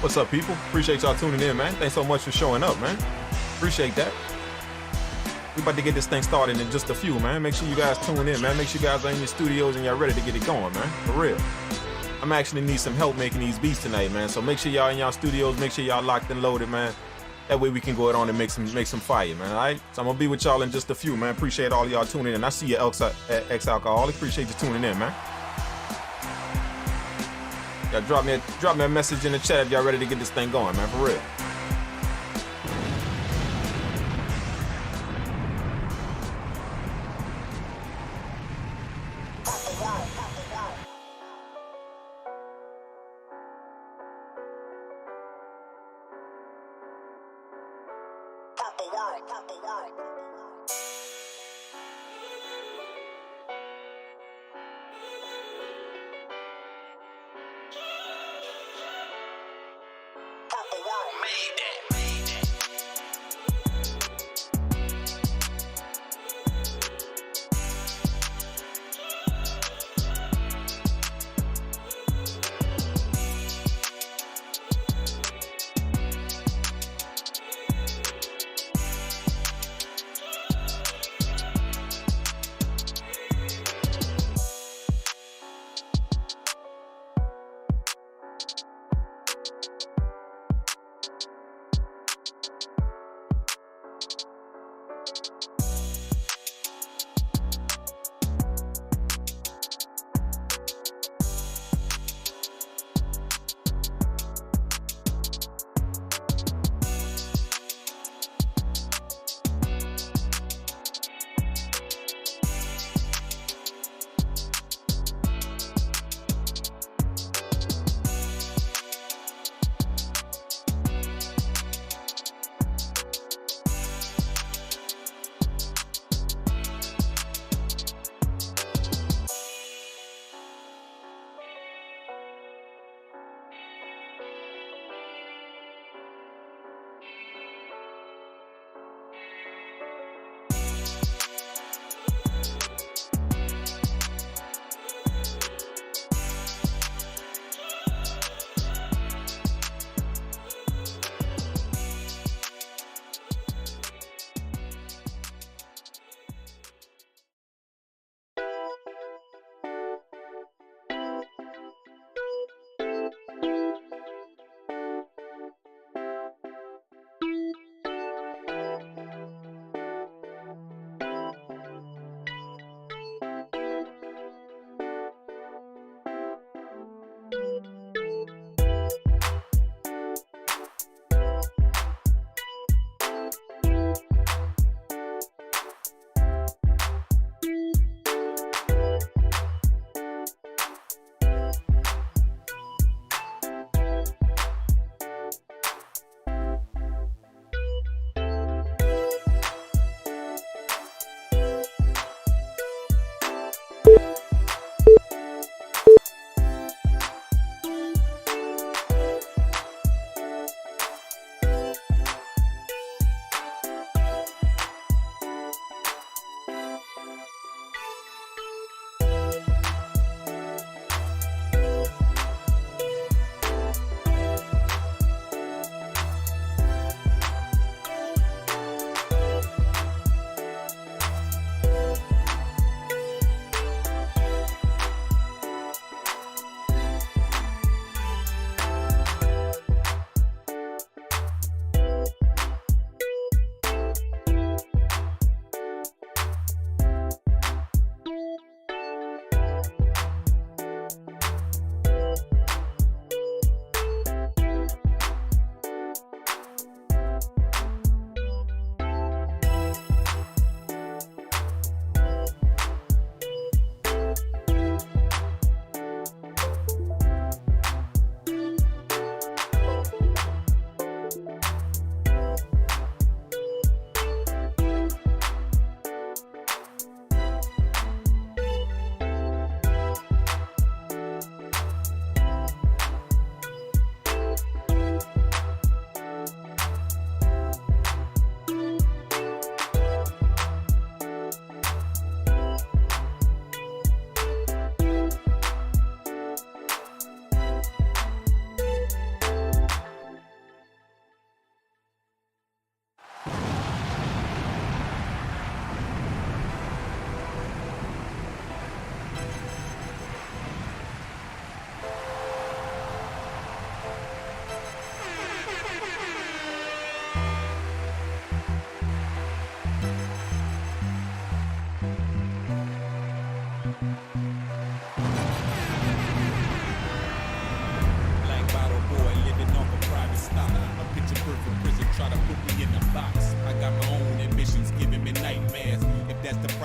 What's up, people? Appreciate y'all tuning in, man. Thanks so much for showing up, man. Appreciate that. We about to get this thing started in just a few, man. Make sure you guys tune in, man. Make sure you guys are in your studios and y'all ready to get it going, man. For real. I'm actually need some help making these beats tonight, man. So make sure y'all in y'all studios. Make sure y'all locked and loaded, man. That way we can go on and make some fire, man. All right. So I'm gonna be with y'all in just a few, man. Appreciate all y'all tuning in. I see you, ex-alcoholic. Appreciate you tuning in, man. Y'all drop me a message in the chat if y'all ready to get this thing going, man. For real.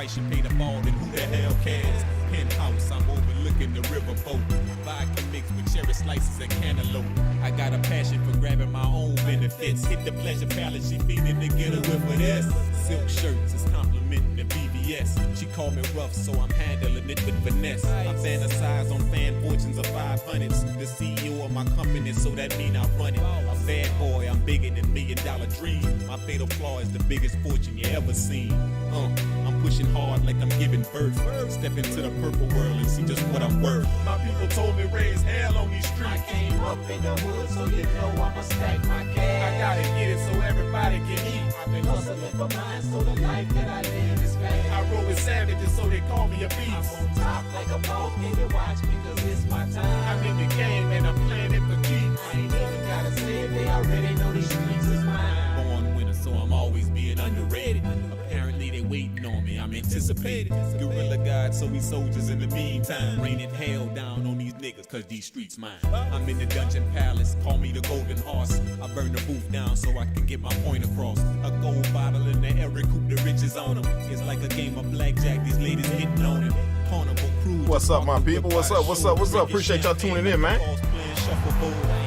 price she paid a ball, then who the hell cares? Penthouse, I'm overlooking the riverboat. Vodka mixed with cherry slices and cantaloupe. I got a passion for grabbing my own benefits. Hit the pleasure palace, she feeding to get a whiff of this. Silk shirts is complimenting the BBS. She called me rough, so I'm handling it with finesse. I fantasize on fan fortunes of 500s. The CEO of my company, so that mean I run it. A bad boy, I'm bigger than $1 million dream. My fatal flaw is the biggest fortune you ever seen. I'm pushing hard like I'm giving birth. Step into the purple world and see just what I'm worth. My people told me raise hell on these streets. I came up in the hood, so you know I'ma stack my cash. I gotta get it so everybody can eat. I've been hustling for mine, so the life that I live is fast. I roll with savages, so they call me a beast. I'm on top like a boss, baby, watch me, cause it's my time. I'm in the game and I'm playing it for keeps. I ain't even gotta say it, they already know these streets is mine. Born winner, so I'm always being underrated. Apparently they waiting on me, I'm anticipated. Guerrilla God, so we soldiers in the meantime. Raining hell down on these niggas, cause these streets mine. I'm in the dungeon palace, call me the golden horse. I burn the booth down so I can get my point across. A gold bottle in the air, recoup the riches on them. It's like a game of blackjack, these ladies hitting on it. Carnival cruise. What's up, my people? What's up? What's up? What's up? Appreciate y'all tuning in, man.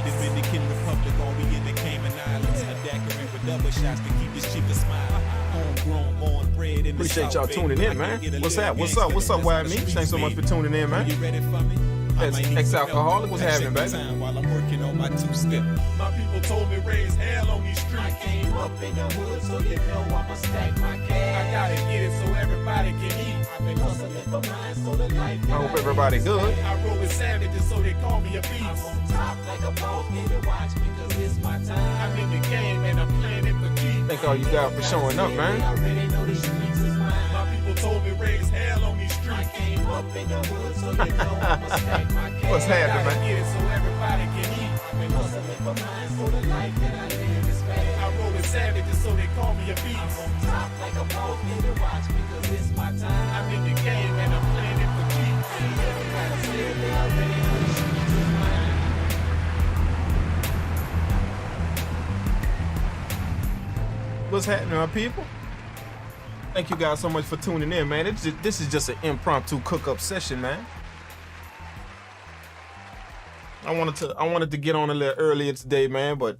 Dominican Republic, all we in the Cayman Islands. A daiquiri with double shots to keep this chick a smile. Homegrown, born bred in the Appreciate y'all tuning in, man. What's that? What's up? What's up, YME? Thanks so much for tuning in, man. You ready for me? Ex-alcoholic, what's happening, baby? While I'm working on my two-step. My people told me raise hell on these streets. I came up in the hood, so you know I'ma stack my cash. I gotta get it so everybody can eat. I've been hustling for mine, so the life that I hope everybody good. I roll with savages, so they call me a beast. I'm on top like a boss, baby, watch me, cause it's my time. I'm in the game and I'm playing it for keeps. Thank all you guys for showing up, man. They already know these streets is mine. My people told me raise hell on these streets. I came up in the hood, so you know I'ma stack my cash. What's happening, man? Get it so everybody can eat. I've been hustling for mine, so the life that I live is fast. I roll with savages, so they call me a beast. I'm on top like a boss, baby, watch me, cause it's my time. I'm in the game and I'm playing it for keeps. Everybody say they already know the streets is mine. What's happening, my people? Thank you guys so much for tuning in, man. This is just an impromptu cook-up session, man. I wanted to get on a little earlier today, man, but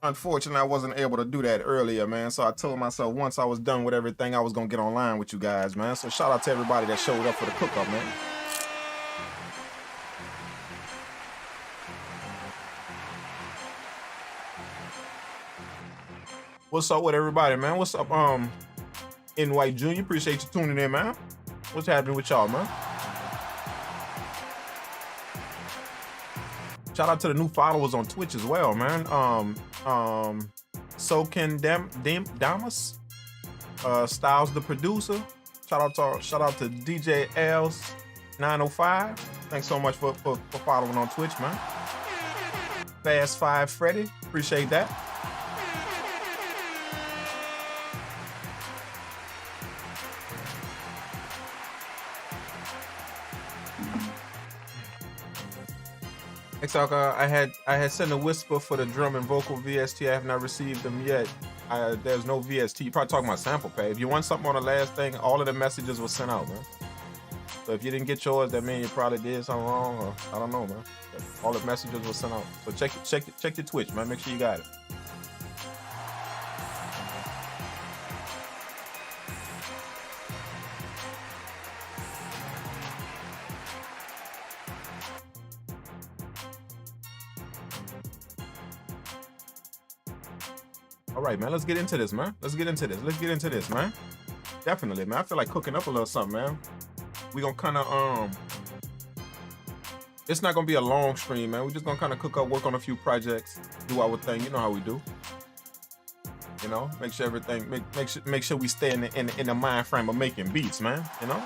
unfortunately I wasn't able to do that earlier, man. So I told myself once I was done with everything, I was gonna get online with you guys, man. So shout out to everybody that showed up for the cook-up, man. What's up with everybody, man? What's up, NY Junior? Appreciate you tuning in, man. What's happening with y'all, man? Shout out to the new followers on Twitch as well, man. So can Damas, Styles the producer. Shout out to DJ Els 905. Thanks so much for following on Twitch, man. Fast 5 Freddy, appreciate that. I had sent a whisper for the drum and vocal VST. I have not received them yet. There's no VST. You're probably talking about sample pay. If you want something on the last thing, all of the messages were sent out, man. So if you didn't get yours, that means you probably did something wrong, or I don't know, man. But all the messages were sent out. So check your Twitch, man. Make sure you got it. All right, man, let's get into this, man. Let's get into this, man. Definitely, man. I feel like cooking up a little something, man. We gonna kind of, it's not gonna be a long stream, man. We're just gonna kind of cook up, work on a few projects, do our thing. You know how we do. You know, make sure everything, make sure we stay in the mind frame of making beats, man. You know.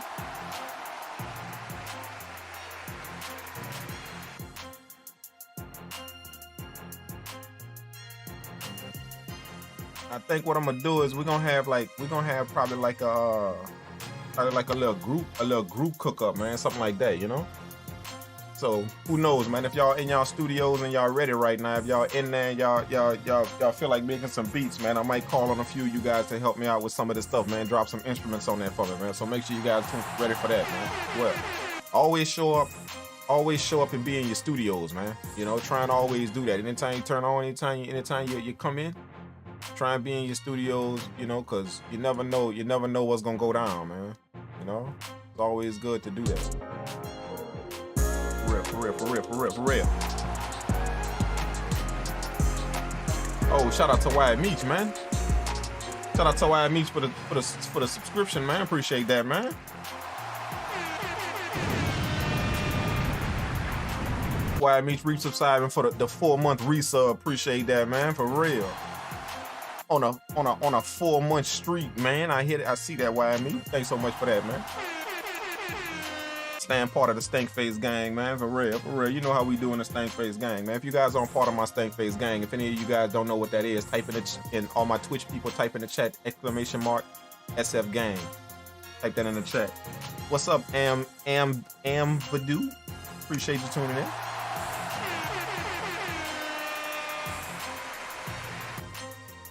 I think what I'm gonna do is we're gonna have probably like a little group cook up, man, something like that, you know. So who knows, man? If y'all in y'all studios and y'all ready right now, if y'all in there, and y'all feel like making some beats, man, I might call on a few of you guys to help me out with some of this stuff, man. Drop some instruments on there for me, man. So make sure you guys ready for that, man. Well, always show up and be in your studios, man. You know, try and always do that. Anytime you turn on, anytime you come in, try and be in your studios, you know, cause you never know what's gonna go down, man. You know, it's always good to do that. For real. Oh, shout out to Wyatt Meach, man. Shout out to Wyatt Meach for the subscription, man. Appreciate that, man. Wyatt Meach resubscribing for the 4-month resub. Appreciate that, man. For real. On a 4-month streak, man. I see that, Wyatt Meach. Thanks so much for that, man. Staying part of the Stank Face gang, man. For real. You know how we do in the Stank Face gang, man. If you guys aren't part of my Stank Face gang, if any of you guys don't know what that is, type in all my Twitch people, type in the chat, !SF gang. Type that in the chat. What's up, Am Badu? Appreciate you tuning in.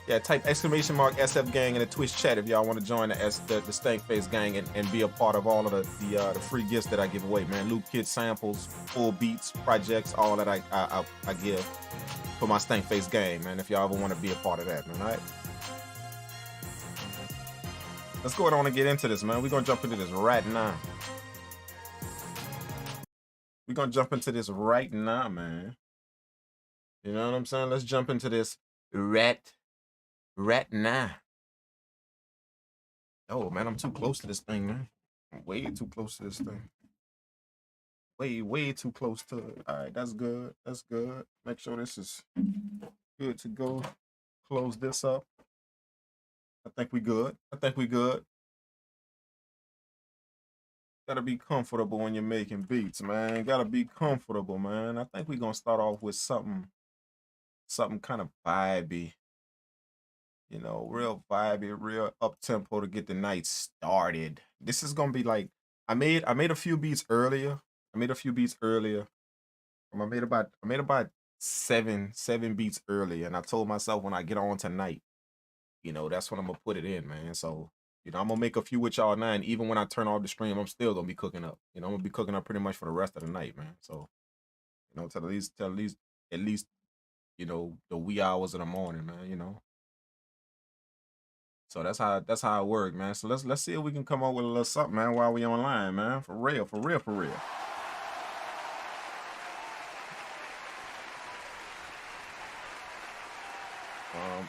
Yeah, type !SF gang in the Twitch chat if y'all want to join the Stank Face gang and be a part of all of the free gifts that I give away, man. Loop kit samples, full beats, projects, all that I give for my Stank Face gang, man. If y'all ever want to be a part of that, man. All right. Let's go on and get into this, man. We're gonna jump into this right now. Man. You know what I'm saying? Let's jump into this right now. Oh man, I'm too close to this thing, man. I'm way too close to this thing. Way too close to it. All right, that's good. Make sure this is good to go. Close this up. I think we good. Gotta be comfortable when you're making beats, man. Gotta be comfortable, man. I think we're gonna start off with something kind of vibey. You know, real vibey, real up tempo to get the night started. This is gonna be like I made a few beats earlier. I made about seven beats earlier, and I told myself when I get on tonight, you know, that's when I'm gonna put it in, man. So, you know, I'm gonna make a few with y'all now, and even when I turn off the stream, I'm still gonna be cooking up. You know, I'm gonna be cooking up pretty much for the rest of the night, man. So, you know, till at least, you know, the wee hours of the morning, man. You know. So that's how it works, man. So let's see if we can come up with a little something, man, while we online, man. For real.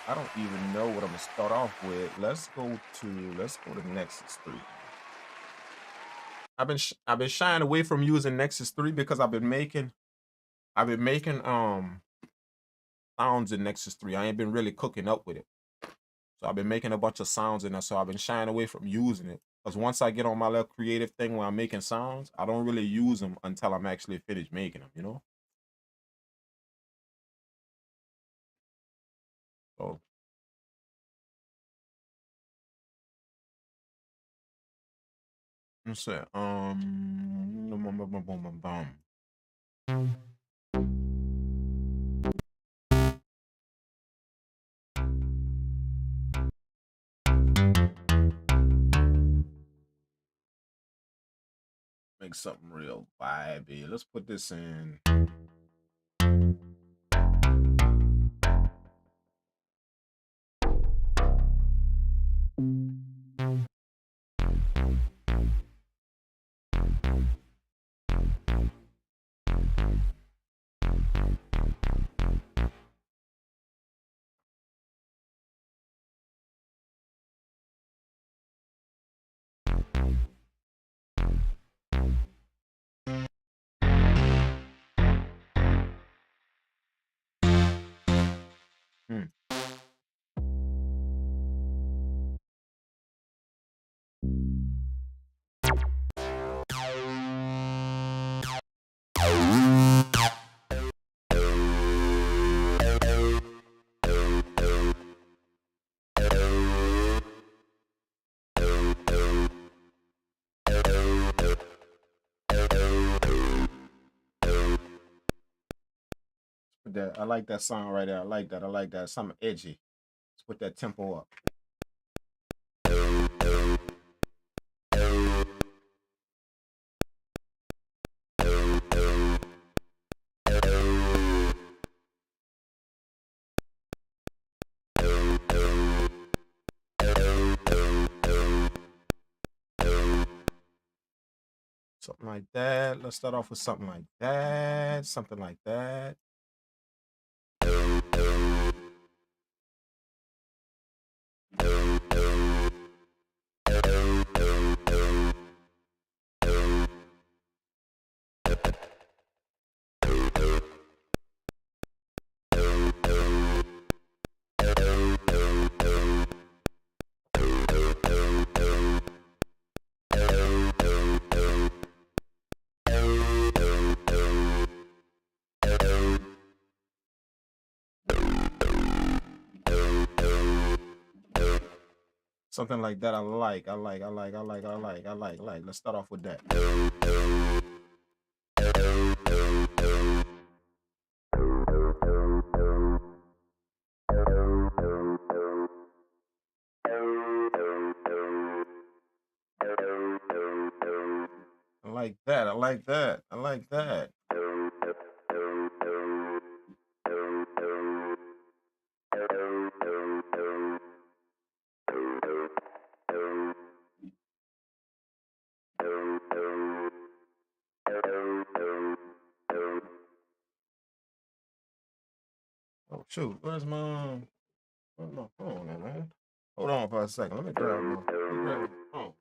I don't even know what I'm gonna start off with. Let's go to Nexus 3. I've been shying away from using Nexus 3 because I've been making sounds in Nexus 3. I ain't been really cooking up with it. So I've been making a bunch of sounds in there, so I've been shying away from using it. Because once I get on my little creative thing where I'm making sounds, I don't really use them until I'm actually finished making them, you know? So let's see. Make something real vibey. Let's put this in. That I like that song right there. I like that. I like that. Something edgy. Let's put that tempo up. Something like that. Let's start off with something like that. Something like that. Something like that. I like. Let's start off with that. I like that. I like that. I like that. Oh shoot, where's my phone at, man? Hold on for a second. Let me grab my phone.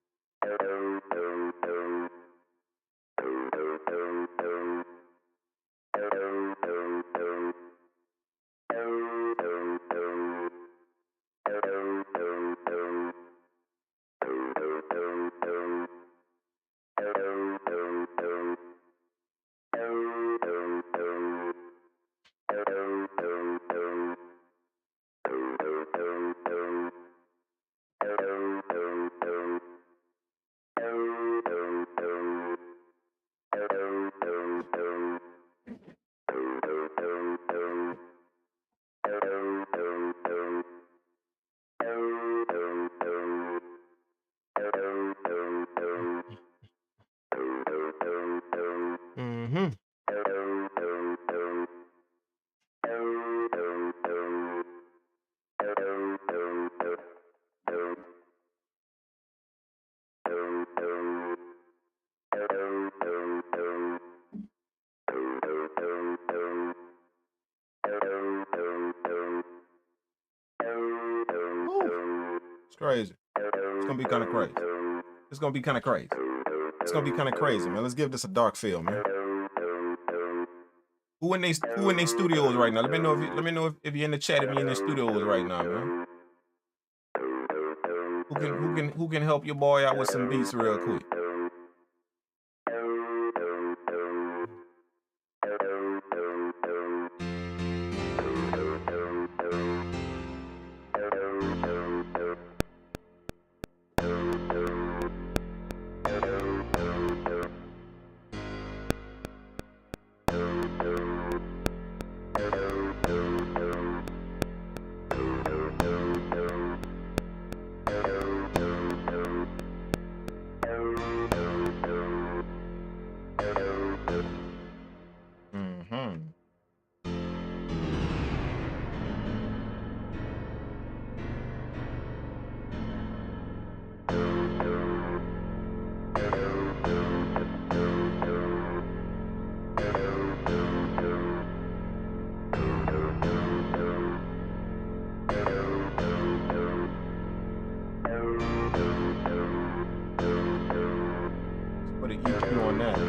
Mm-hmm. It's crazy. It's gonna be kind of crazy. It's gonna be kind of crazy. It's gonna be kind of crazy, man. Let's give this a dark feel, man. Who in they studios right now? Let me know if you're in the chat, if you're in the studios right now, man. Who can help your boy out with some beats real quick? Put an EQ on that.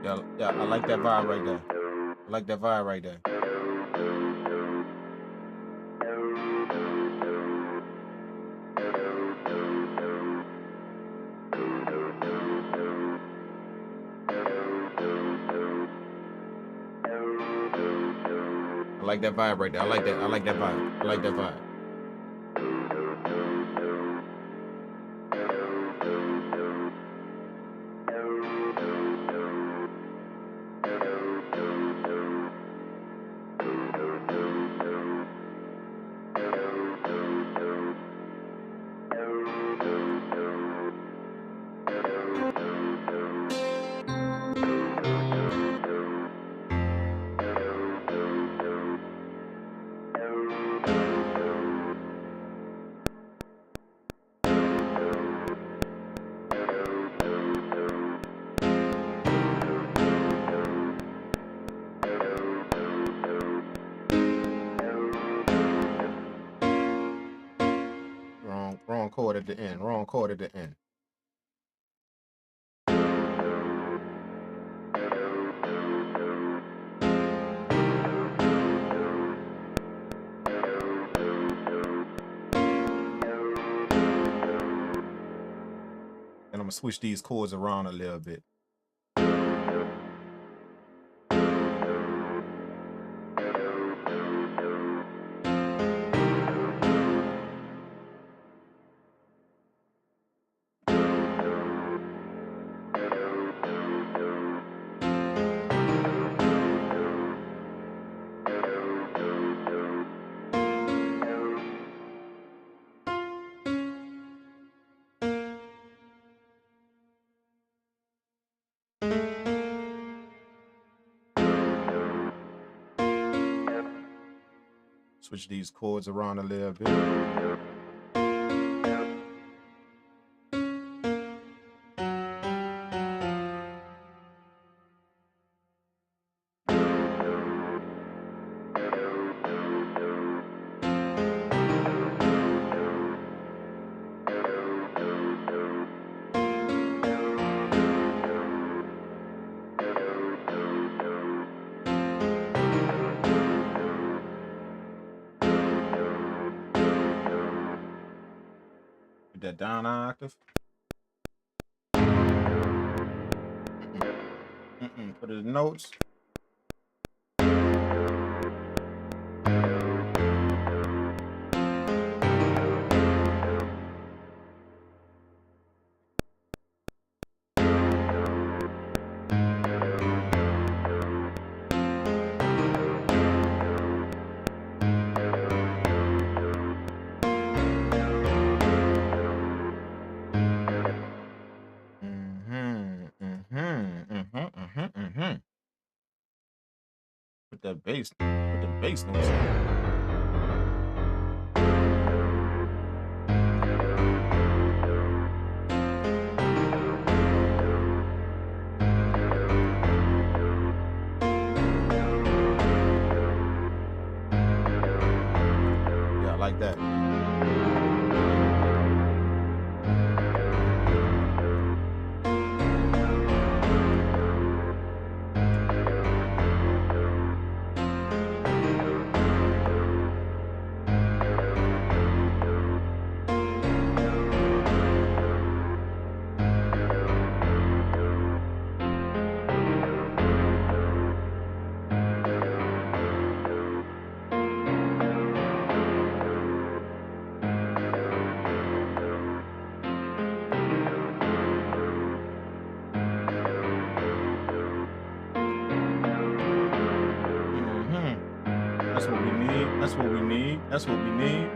Yeah, I like that vibe right there. I like that vibe right there. I like that vibe right there. I like that. I like that vibe. I like that vibe. Wrong chord at the end. Wrong chord at the end. And I'm gonna switch these chords around a little bit. Switch these chords around a little bit. That down octave. Put it in notes. Put that bass. Put the bass notes in. Yeah, I like that. That's what we need. That's what we need. That's what we need.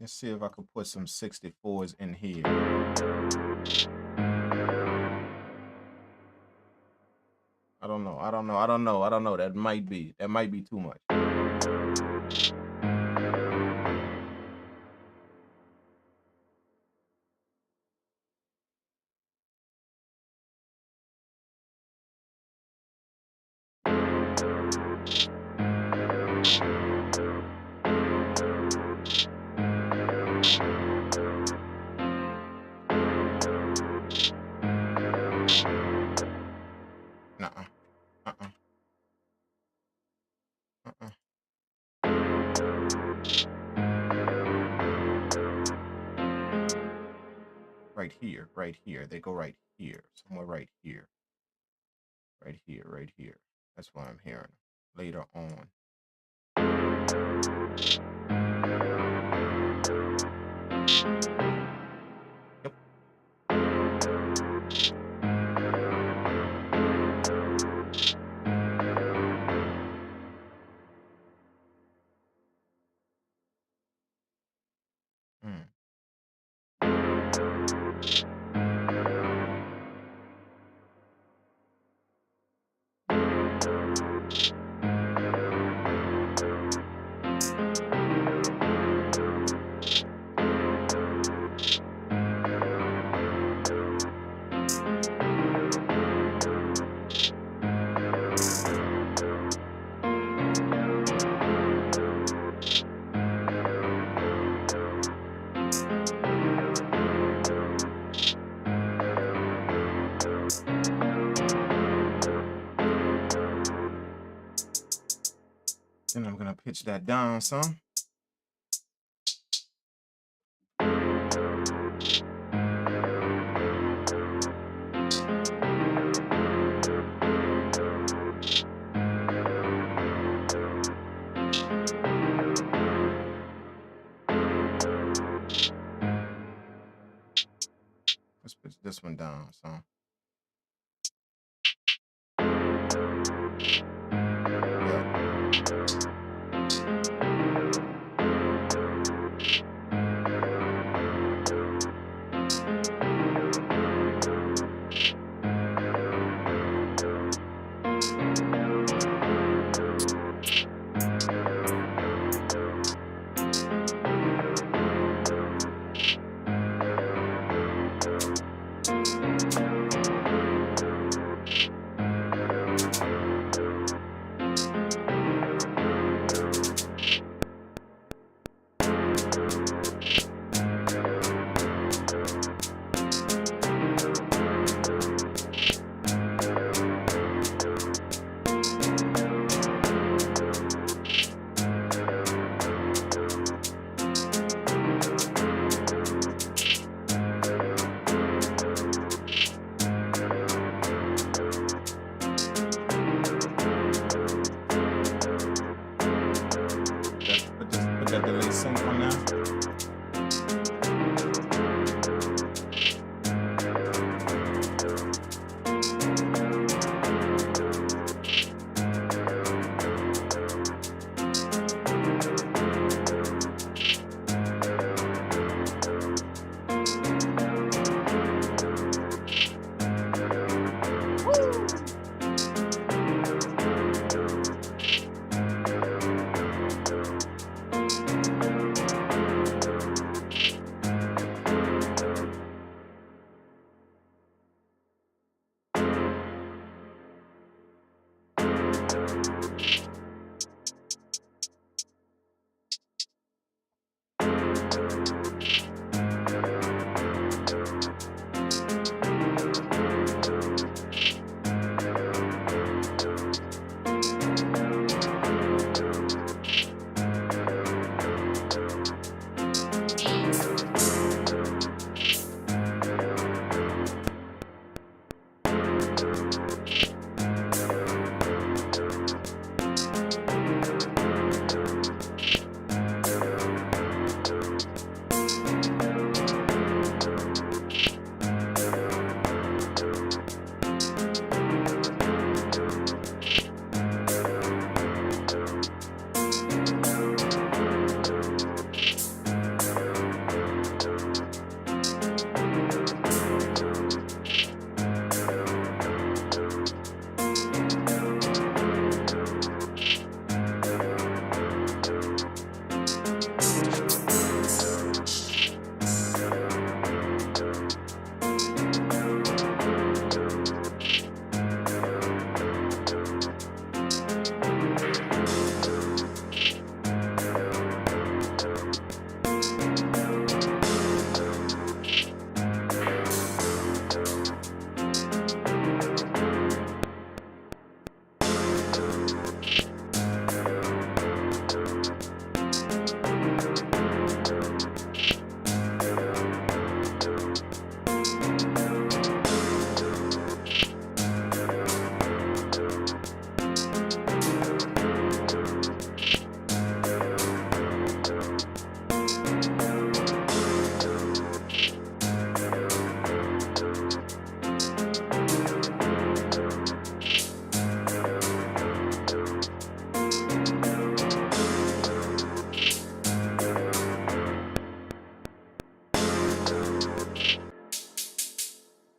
Let's see if I could put some 64s in here. I don't know. That might be too much. Right here. They go right here. Somewhere right here. Right here. That's what I'm hearing. Later on. Yep. Then I'm gonna pitch that down some. Let's pitch this one down some. that delay sync on now.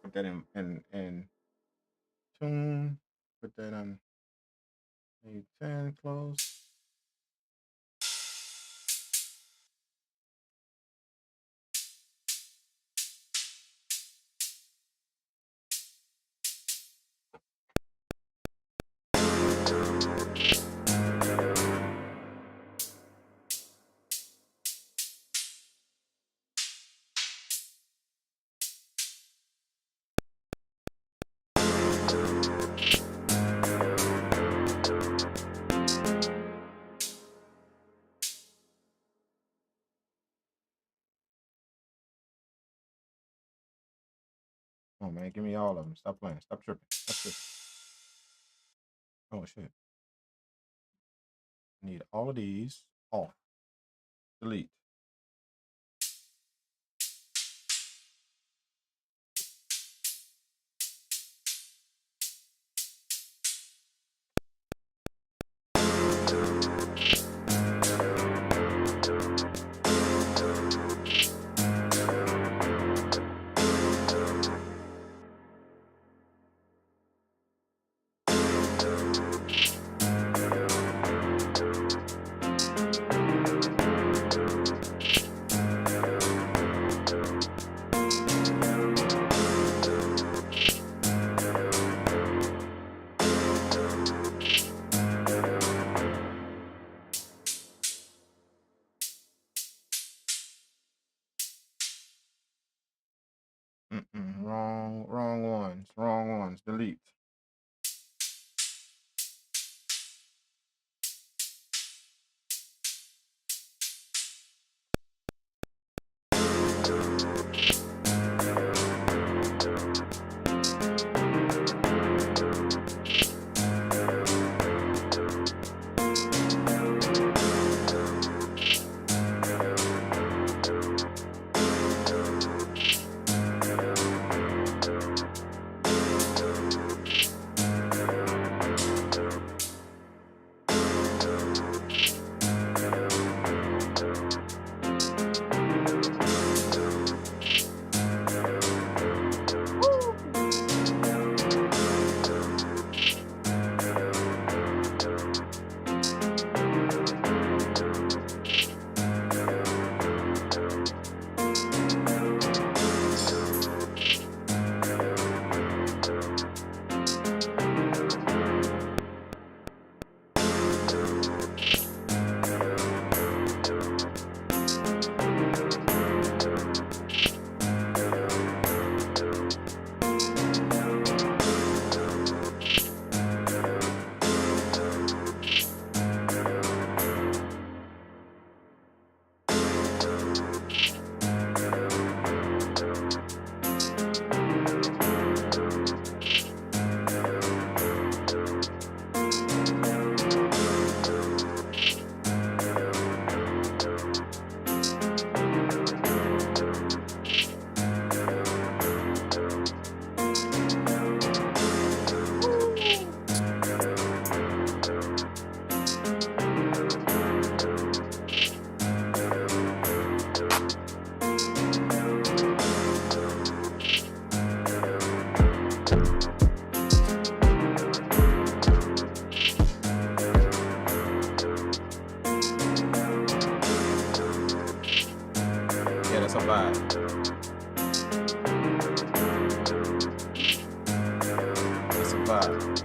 Put that in tune. Put that on A10 close. Come on, man. Give me all of them. Stop playing. Stop tripping. Stop tripping. Oh, shit. Need all of these off. Delete. That's a vibe. That's a vibe.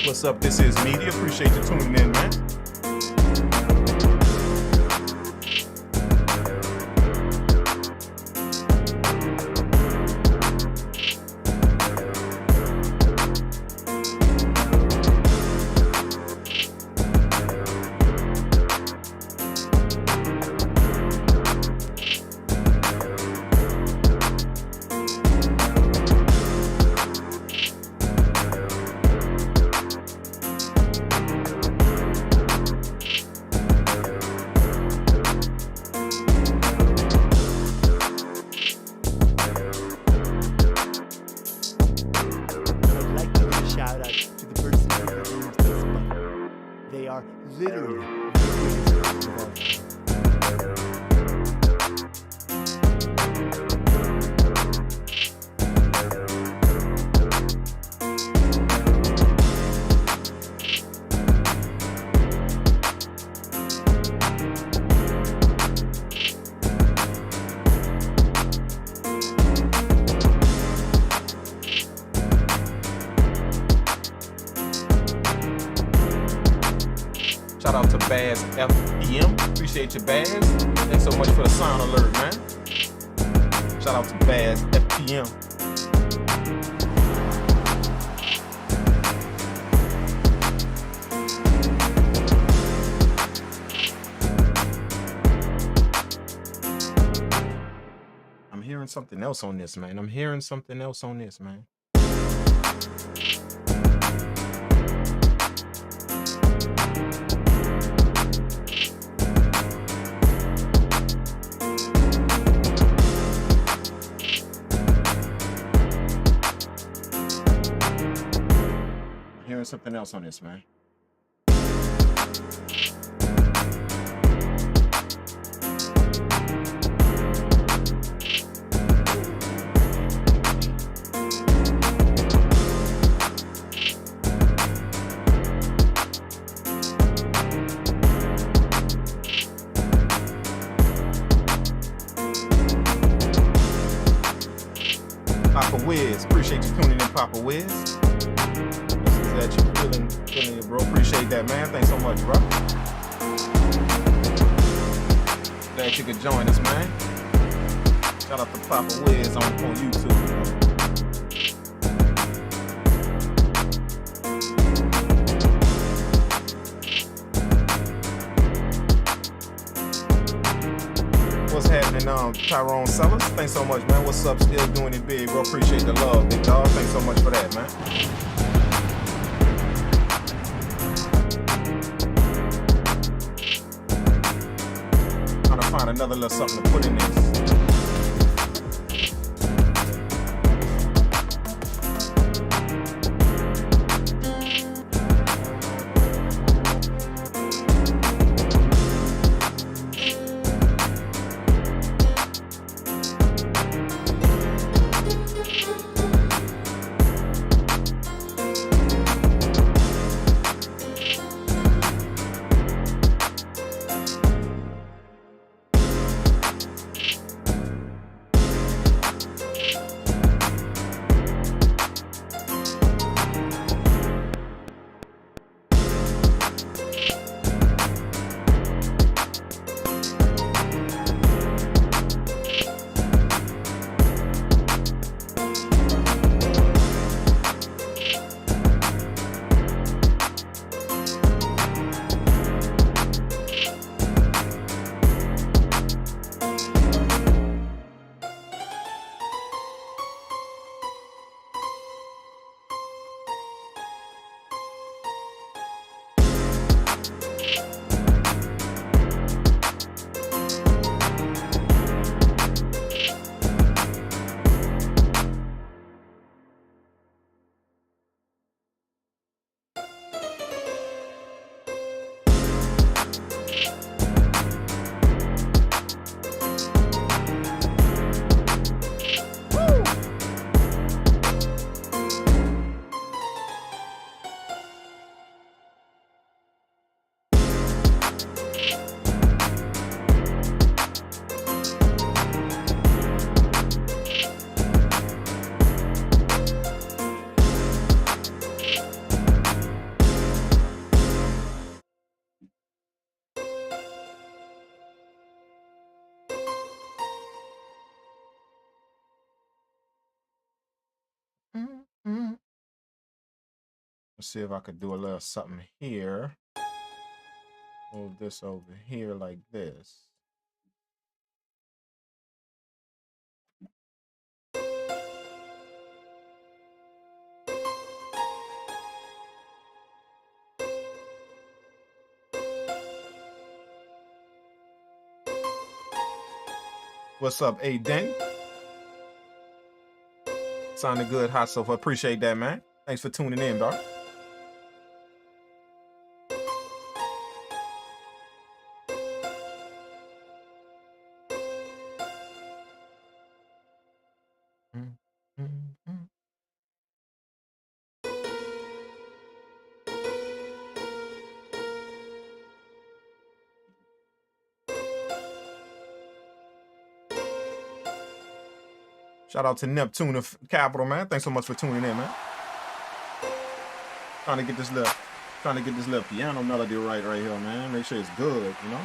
What's up? This is Media. Appreciate you tuning in, man. shout out to the person who produced this button. They are literally the greatest person of all time. Shout out to Baz FPM. Appreciate you, Baz. Thanks so much for the sound alert, man. Shout out to Baz FPM. I'm hearing something else on this, man. I'm hearing something else on this, man. Hearing something else on this, man. Papa Wiz, appreciate you tuning in, Papa Wiz. That you feeling it, bro. Appreciate that, man. Thanks so much, bro. Glad you could join us, man. Shout out to Papa Wiz on YouTube, bro. What's happening, Tyrone Sellers? Thanks so much, man. What's up? Still doing it big, bro. Appreciate the love, big dog. Thanks so much for that, man. Find another little something to put in this. Let's see if I could do a little something here. Move this over here like this. What's up, A. Denny? Sounded good, hot so far. Appreciate that, man. Thanks for tuning in, dog. Shout out to Neptune of Capital, man. Thanks so much for tuning in, man. Trying to get this little piano melody right here, man. Make sure it's good, you know.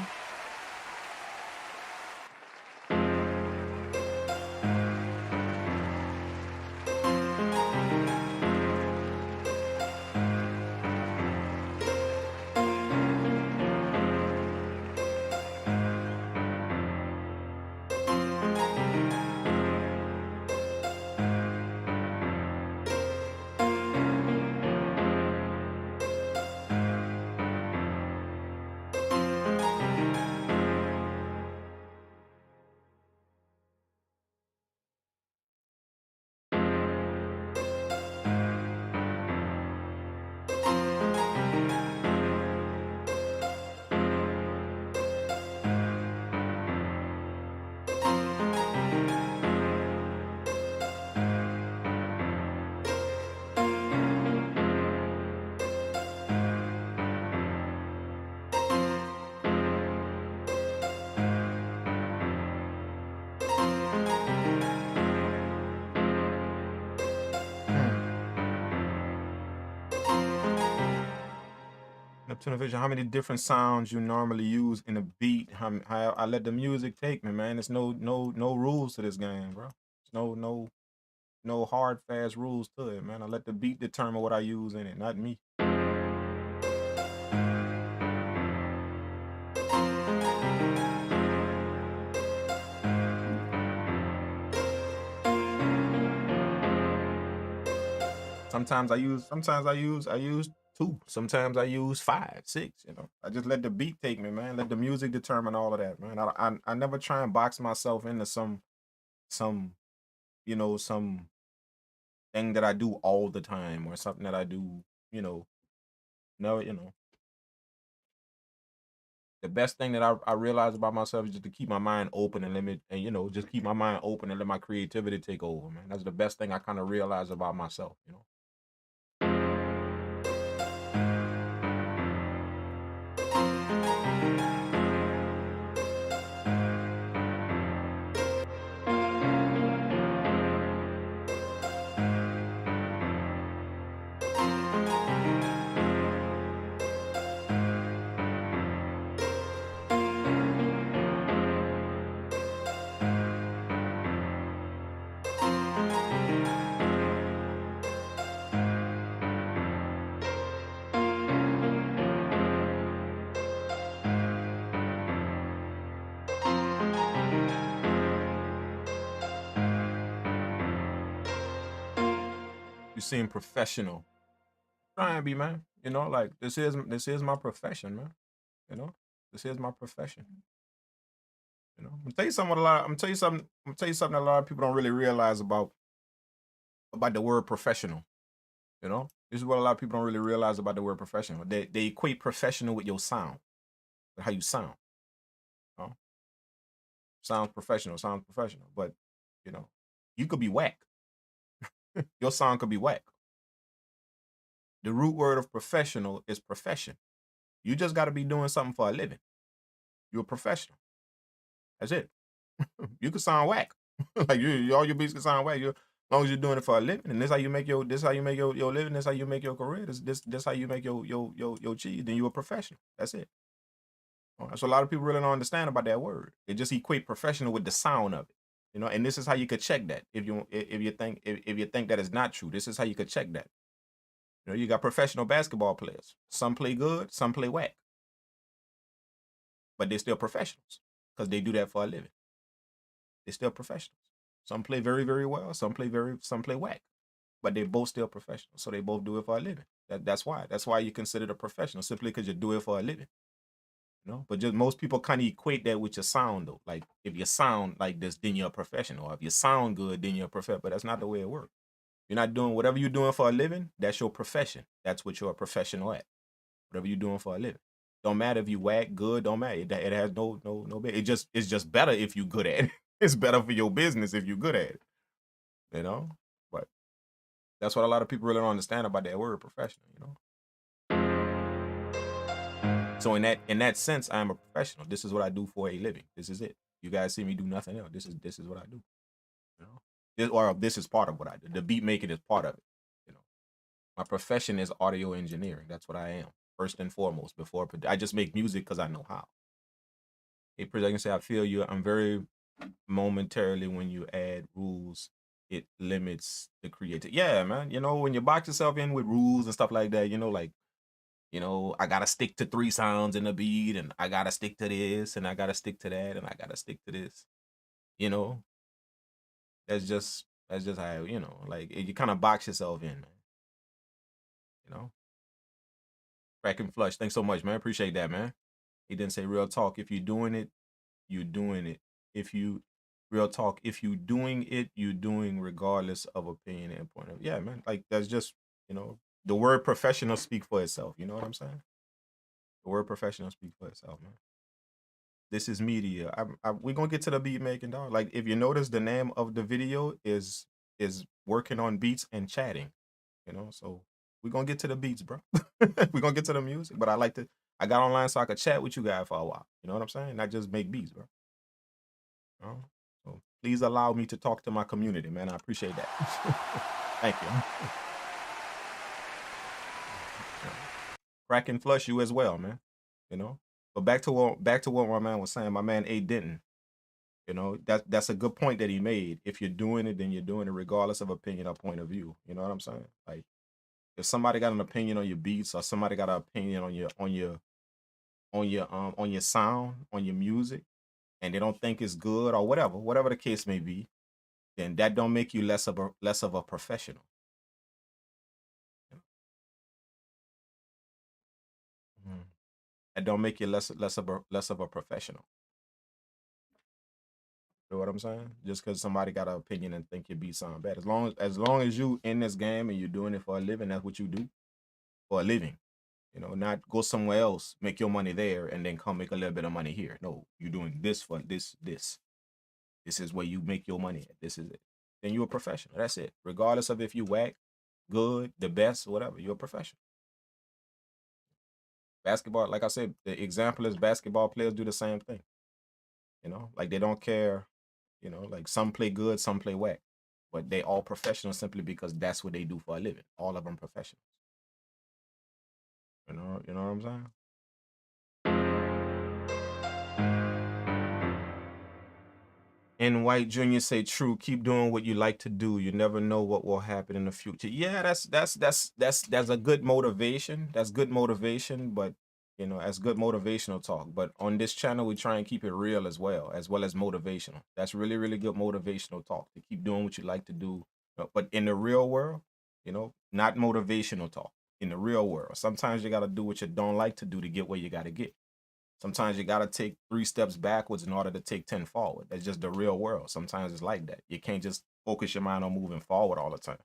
Neptune Vision, how many different sounds you normally use in a beat? How I let the music take me, man. There's no rules to this game, bro. There's no hard fast rules to it, man. I let the beat determine what I use in it, not me. Sometimes I use 2. Sometimes I use 5, 6, you know. I just let the beat take me, man. Let the music determine all of that, man. I never try and box myself into some you know, some thing that I do all the time or something that I do, you know. No, you know. The best thing that I realize about myself is just to keep my mind open and you know, just keep my mind open and let my creativity take over, man. That's the best thing I kind of realize about myself, you know. You seem professional. Try and be, man. You know, like this is my profession, man. You know, this is my profession. You know, I'm gonna tell you something. I'm gonna tell you something that a lot of people don't really realize about the word professional. You know, this is what a lot of people don't really realize about the word professional. They equate professional with your sound, how you sound. You know? Sounds professional, but you know, you could be whack. Your sound could be whack. The root word of professional is profession. You just got to be doing something for a living. You're a professional. That's it. You can sound whack. Like all your beats can sound whack. As long as you're doing it for a living, and this how you make your living. This how you make your career. This how you make your cheese. Then you're a professional. That's it. That's what a lot of people really don't understand about that word. They just equate professional with the sound of it. You know, and this is how you could check that. If you think that is not true, this is how you could check that. You know, you got professional basketball players. Some play good, some play whack. But they're still professionals because they do that for a living. They're still professionals. Some play very, very well. Some play whack. But they're both still professionals. So they both do it for a living. That's why. That's why you're considered a professional, simply because you do it for a living. You know, but just most people kind of equate that with your sound, though. Like if you sound like this, then you're a professional. Or if you sound good, then you're a professional. But that's not the way it works. You're not doing whatever you're doing for a living. That's your profession. That's what you're a professional at. Whatever you're doing for a living. Don't matter if you whack good. Don't matter. It has no. It's just better if you're good at it. It's better for your business if you're good at it. You know. But that's what a lot of people really don't understand about that word professional. You know. So in that sense, I'm a professional. This is what I do for a living. This is it. You guys see me do nothing else. This is what I do. You know. This is part of what I do. The beat making is part of it. You know. My profession is audio engineering. That's what I am. First and foremost, before I just make music because I know how. Hey, Prince, I can say I feel you. I'm very momentarily when you add rules, it limits the creative. Yeah, man. You know, when you box yourself in with rules and stuff like that, you know, like, you know, I gotta stick to 3 sounds in the beat, and I gotta stick to this, and I gotta stick to that, and I gotta stick to this. You know, that's just how, you know, like you kind of box yourself in, man. You know. Crack and flush. Thanks so much, man. Appreciate that, man. He didn't say real talk. If you're doing it, you're doing it. If you real talk, if you doing it, you're doing regardless of opinion and point of view. Yeah, man. Like that's just, you know, the word professional speak for itself. You know what I'm saying? The word professional speak for itself, man. This is media. We're gonna get to the beat making, dog. Like if you notice, the name of the video is working on beats and chatting. You know, so we're gonna get to the beats, bro. We're gonna get to the music, but I got online so I could chat with you guys for a while. You know what I'm saying? Not just make beats, bro. You know? So please allow me to talk to my community, man. I appreciate that. Thank you. Crack and flush you as well, man. You know. But back to what my man was saying. My man A. Denton. You know, that's a good point that he made. If you're doing it, then you're doing it regardless of opinion or point of view. You know what I'm saying? Like, if somebody got an opinion on your beats, or somebody got an opinion on your sound, on your music, and they don't think it's good or whatever the case may be, then that don't make you less of a professional. Mhm. That don't make you less of a professional. You know what I'm saying? Just because somebody got an opinion and think your beat sound bad. As long as you in this game and you're doing it for a living, that's what you do for a living. You know, not go somewhere else, make your money there, and then come make a little bit of money here. No, you're doing this for this. This is where you make your money at. This is it. Then you're a professional. That's it. Regardless of if you whack, good, the best, whatever, you're a professional. Basketball, like I said, the example is basketball players do the same thing. You know, like they don't care. You know, like some play good, some play whack, but they all professional simply because that's what they do for a living. All of them professionals. You know what I'm saying? And White Junior say, "True. Keep doing what you like to do. You never know what will happen in the future." Yeah, that's a good motivation. That's good motivation, but you know, that's good motivational talk. But on this channel, we try and keep it real as well as motivational. That's really, really good motivational talk to keep doing what you like to do. But in the real world, you know, not motivational talk. In the real world, sometimes you got to do what you don't like to do to get where you got to get. Sometimes you got to take 3 steps backwards in order to take 10 forward. That's just the real world. Sometimes it's like that. You can't just focus your mind on moving forward all the time.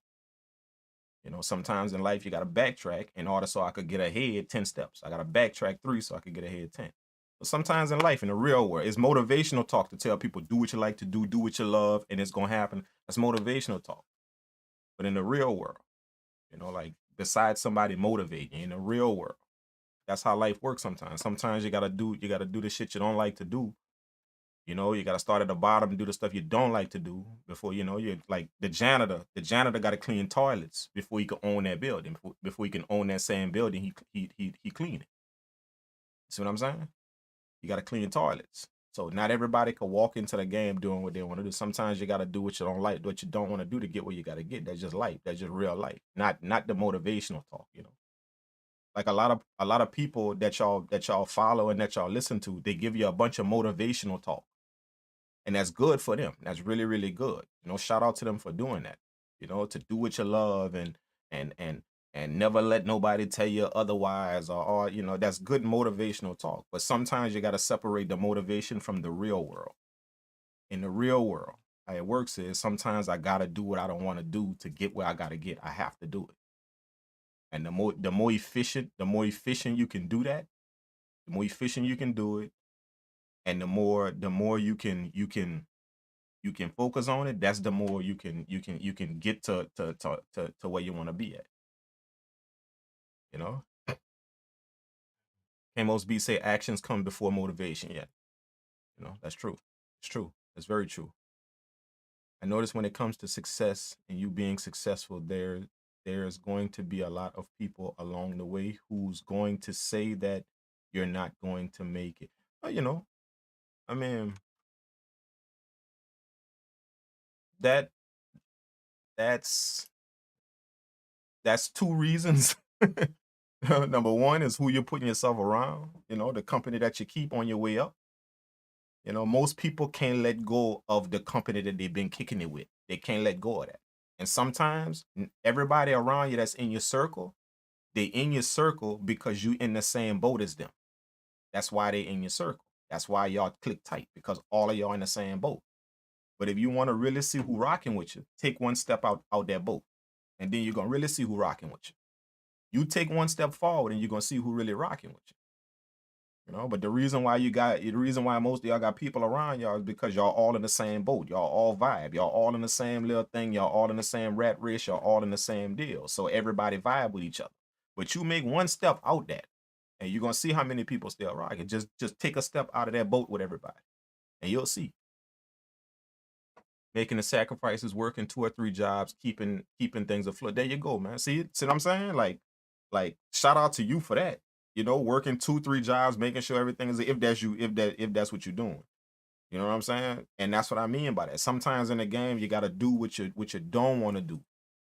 You know, sometimes in life you got to backtrack in order so I could get ahead 10 steps. I got to backtrack 3 so I could get ahead 10. But sometimes in life, in the real world, it's motivational talk to tell people do what you like to do what you love, and it's going to happen. That's motivational talk. But in the real world, you know, like besides somebody motivating you, in the real world, that's how life works sometimes. Sometimes you gotta do the shit you don't like to do. You know, you gotta start at the bottom and do the stuff you don't like to do before, you know, you're like the janitor. The janitor gotta clean toilets before he can own that building. Before he can own that same building, he clean it. See what I'm saying? You gotta clean toilets. So not everybody can walk into the game doing what they want to do. Sometimes you gotta do what you don't like, what you don't want to do to get where you gotta get. That's just life. That's just real life. Not the motivational talk, you know. Like a lot of people that y'all follow and that y'all listen to, they give you a bunch of motivational talk, and that's good for them. That's really, really good. You know, shout out to them for doing that. You know, to do what you love and never let nobody tell you otherwise, or you know, that's good motivational talk. But sometimes you got to separate the motivation from the real world. In the real world, how it works is sometimes I gotta do what I don't want to do to get where I gotta get. I have to do it. And the more efficient you can do that, the more efficient you can do it, and the more you can focus on it, that's the more you can get to where you want to be at. You know? Amos B say actions come before motivation. Yeah. You know, that's true. It's true. It's very true. I notice when it comes to success and you being successful, there's going to be a lot of people along the way who's going to say that you're not going to make it. But you know, I mean, that that's two reasons. Number one is who you're putting yourself around, you know, the company that you keep on your way up. You know, most people can't let go of the company that they've been kicking it with. They can't let go of that. And sometimes everybody around you that's in your circle, they in your circle because you in the same boat as them. That's why they in your circle. That's why y'all click tight, because all of y'all in the same boat. But if you want to really see who rocking with you, take one step out that boat. And then you're going to really see who rocking with you. You take one step forward and you're going to see who really rocking with you. You know, but the reason why most of y'all got people around y'all is because y'all all in the same boat. Y'all all vibe. Y'all all in the same little thing. Y'all all in the same rat race. Y'all all in the same deal. So everybody vibe with each other. But you make one step out that, and you're going to see how many people still rocking. Just take a step out of that boat with everybody, and you'll see. Making the sacrifices, working 2 or 3 jobs, keeping things afloat. There you go, man. See what I'm saying? Like shout out to you for that. You know, working 2, 3 jobs, making sure everything is, if that's what you're doing. You know what I'm saying? And that's what I mean by that. Sometimes in the game, you got to do what you don't want to do.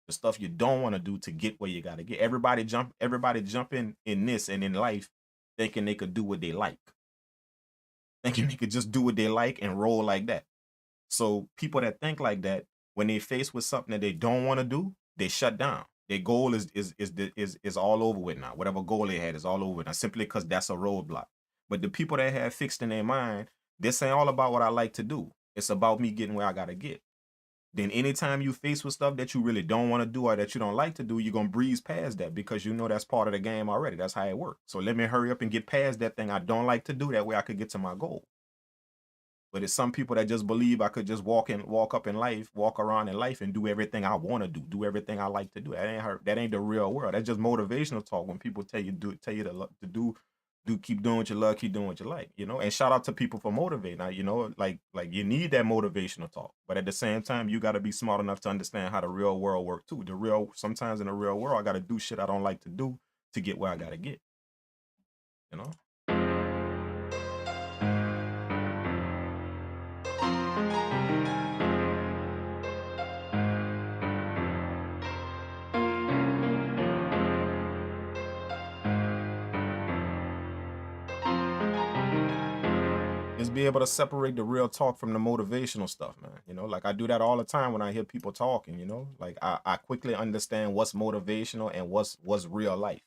The stuff you don't want to do to get where you got to get. Everybody jump in this and in life thinking they could do what they like. Thinking they could just do what they like and roll like that. So people that think like that, when they faced with something that they don't want to do, they shut down. Their goal is all over with now. Whatever goal they had is all over now, simply because that's a roadblock. But the people that have fixed in their mind, this ain't all about what I like to do. It's about me getting where I gotta get. Then anytime you face with stuff that you really don't want to do or that you don't like to do, you're gonna breeze past that because you know that's part of the game already. That's how it works. So let me hurry up and get past that thing I don't like to do. That way I could get to my goal. But it's some people that just believe I could just walk around in life and do everything I want to do everything I like to do. That ain't the real world. That's just motivational talk when people tell you to keep doing what you love, keep doing what you like, you know. And shout out to people for motivating. Now, you know, like you need that motivational talk, but at the same time, you got to be smart enough to understand how the real world works too. Sometimes in the real world, I got to do shit I don't like to do to get where I got to get, you know. Is be able to separate the real talk from the motivational stuff, man. You know, like I do that all the time when I hear people talking, you know, like I quickly understand what's motivational and what's real life.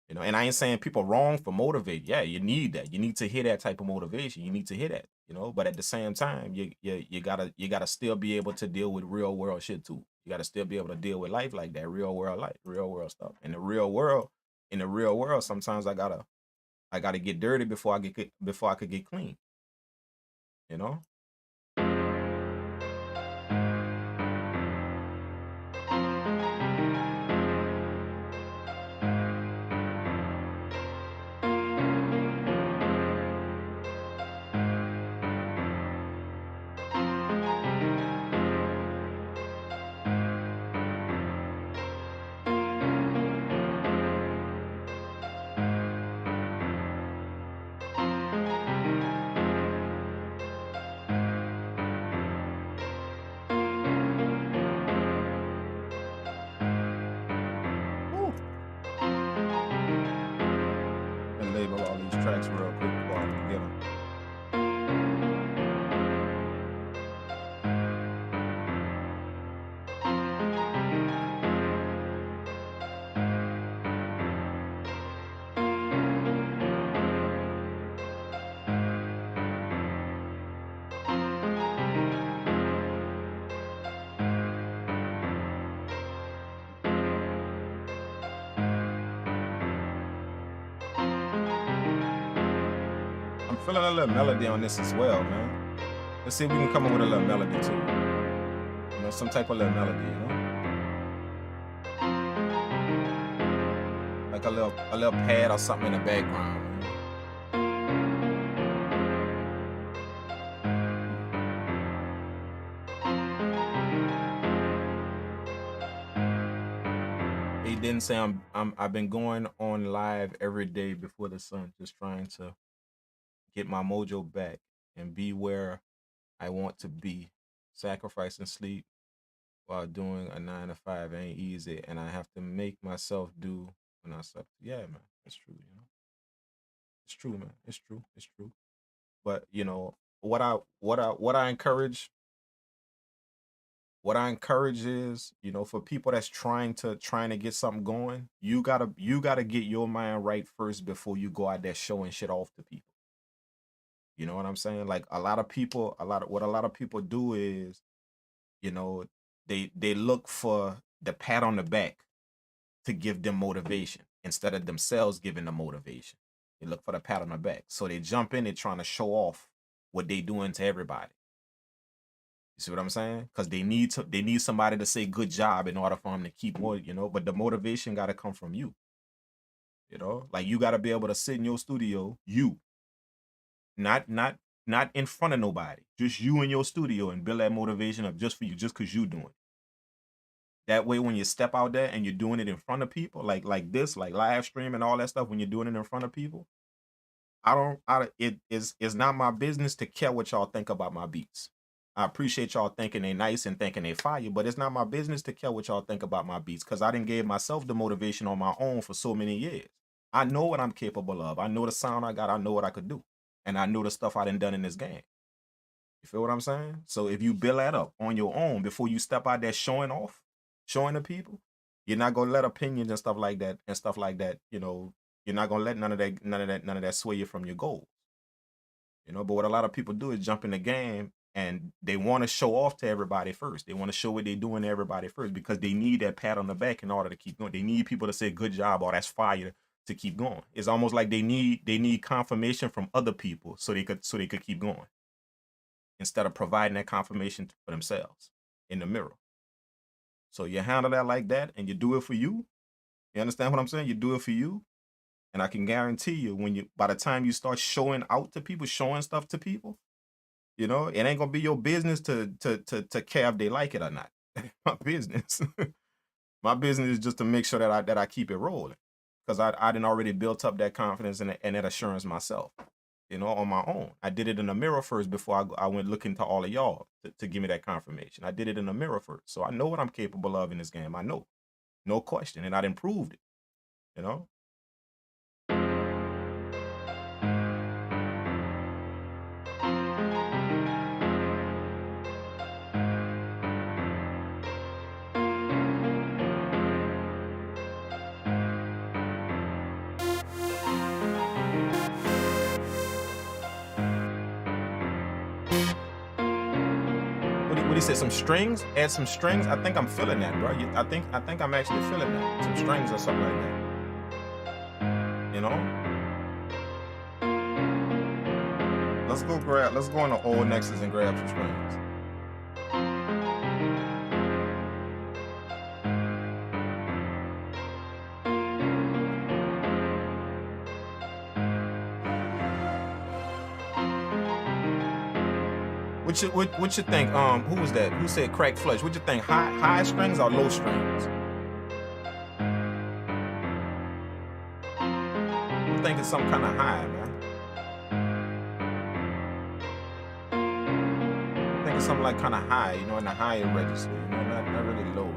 You know, and I ain't saying people wrong for motivate. Yeah, you need that. You need to hear that type of motivation. You need to hear that, you know, but at the same time, you gotta still be able to deal with real world shit too. You gotta still be able to deal with life like that, real world life, real world stuff. In the real world, sometimes I gotta get dirty before I could get clean. You know? feeling a little melody on this as well, man. Let's see if we can come up with a little melody too. You know, some type of little melody, you know? Like a little pad or something in the background. He didn't say I've been going on live every day before the sun, just trying to get my mojo back and be where I want to be. Sacrificing sleep while doing a 9 to 5 ain't easy, and I have to make myself do when I slept. Yeah, man, it's true. You know, it's true, man. It's true. It's true. But you know what I encourage. What I encourage is, you know, for people that's trying to get something going, you gotta get your mind right first before you go out there showing shit off to people. You know what I'm saying? Like what a lot of people do is, you know, they look for the pat on the back to give them motivation instead of themselves giving the motivation. They look for the pat on the back. So they jump in and trying to show off what they doing to everybody. You see what I'm saying? Because they need somebody to say good job in order for them to keep more, you know, but the motivation gotta come from you. You know, like you gotta be able to sit in your studio, not in front of nobody, just you in your studio and build that motivation up just for you, just because you doing it. That way, when you step out there and you're doing it in front of people, like this, like live stream and all that stuff, when you're doing it in front of people, it's not my business to care what y'all think about my beats. I appreciate y'all thinking they nice and thinking they fire, but it's not my business to care what y'all think about my beats, because I didn't give myself the motivation on my own for so many years. I know what I'm capable of. I know the sound I got. I know what I could do. And I know the stuff I done in this game. You feel what I'm saying? So if you build that up on your own before you step out there showing off, showing the people, you're not gonna let opinions and stuff like that, you know, you're not gonna let none of that sway you from your goals. You know, but what a lot of people do is jump in the game and they want to show off to everybody first. They want to show what they're doing to everybody first because they need that pat on the back in order to keep going. They need people to say good job or that's fire to keep going. It's almost like they need confirmation from other people so they could keep going instead of providing that confirmation for themselves in the mirror. So you handle that like that and you do it for you. You understand what I'm saying? You do it for you. And I can guarantee you by the time you start showing out to people, showing stuff to people, you know, it ain't gonna be your business to care if they like it or not. My business. My business is just to make sure that I keep it rolling. Because I done already built up that confidence and that assurance myself, you know, on my own. I did it in the mirror first before I went looking to all of y'all to give me that confirmation. I did it in the mirror first. So I know what I'm capable of in this game. I know. No question. And I done proved it, you know? What he said, some strings? Add some strings? I think I'm feeling that, bro. I think I'm actually feeling that. Some strings or something like that. You know? Let's go on the old Nexus and grab some strings. What you think? Who was that? Who said crack flush? What you think? High strings or low strings? I'm thinking some kind of high, man. I'm thinking something like kind of high, you know, in the higher register, you know, not really low.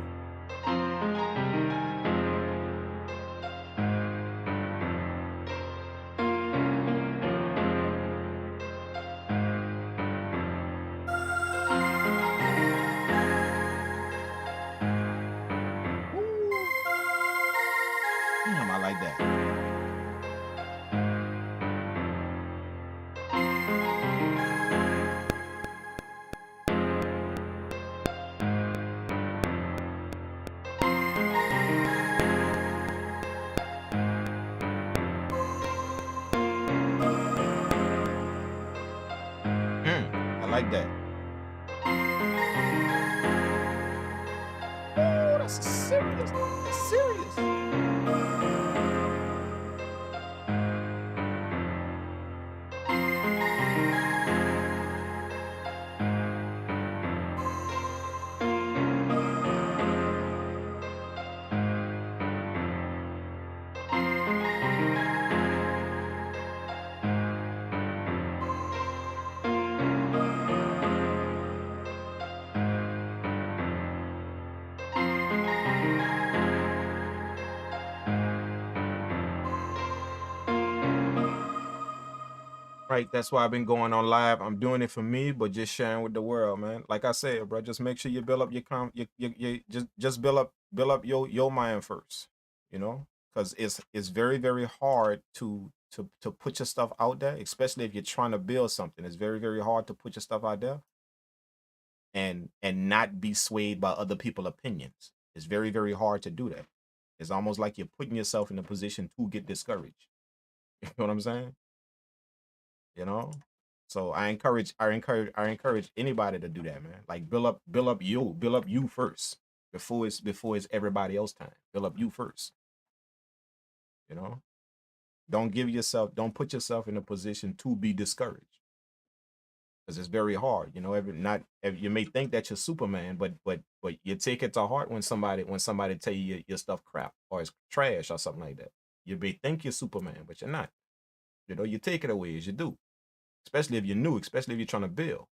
Damn, I like that. like that. Oh, that's serious. That's serious. Right, that's why I've been going on live. I'm doing it for me, but just sharing with the world, man. Like I said, bro, just make sure you build up your just build up your mind first, you know, because it's very very hard to put your stuff out there, especially if you're trying to build something. It's very very hard to put your stuff out there and not be swayed by other people's opinions. It's very very hard to do that. It's almost like you're putting yourself in a position to get discouraged. You know what I'm saying? You know, so I encourage anybody to do that, man. Like build up you first before it's everybody else time. Build up you first. You know, don't put yourself in a position to be discouraged, because it's very hard. You know, you may think that you're Superman, but you take it to heart when somebody tell you your stuff crap or it's trash or something like that. You may think you're Superman, but you're not. You know, you take it away as you do. Especially if you're new, especially if you're trying to build.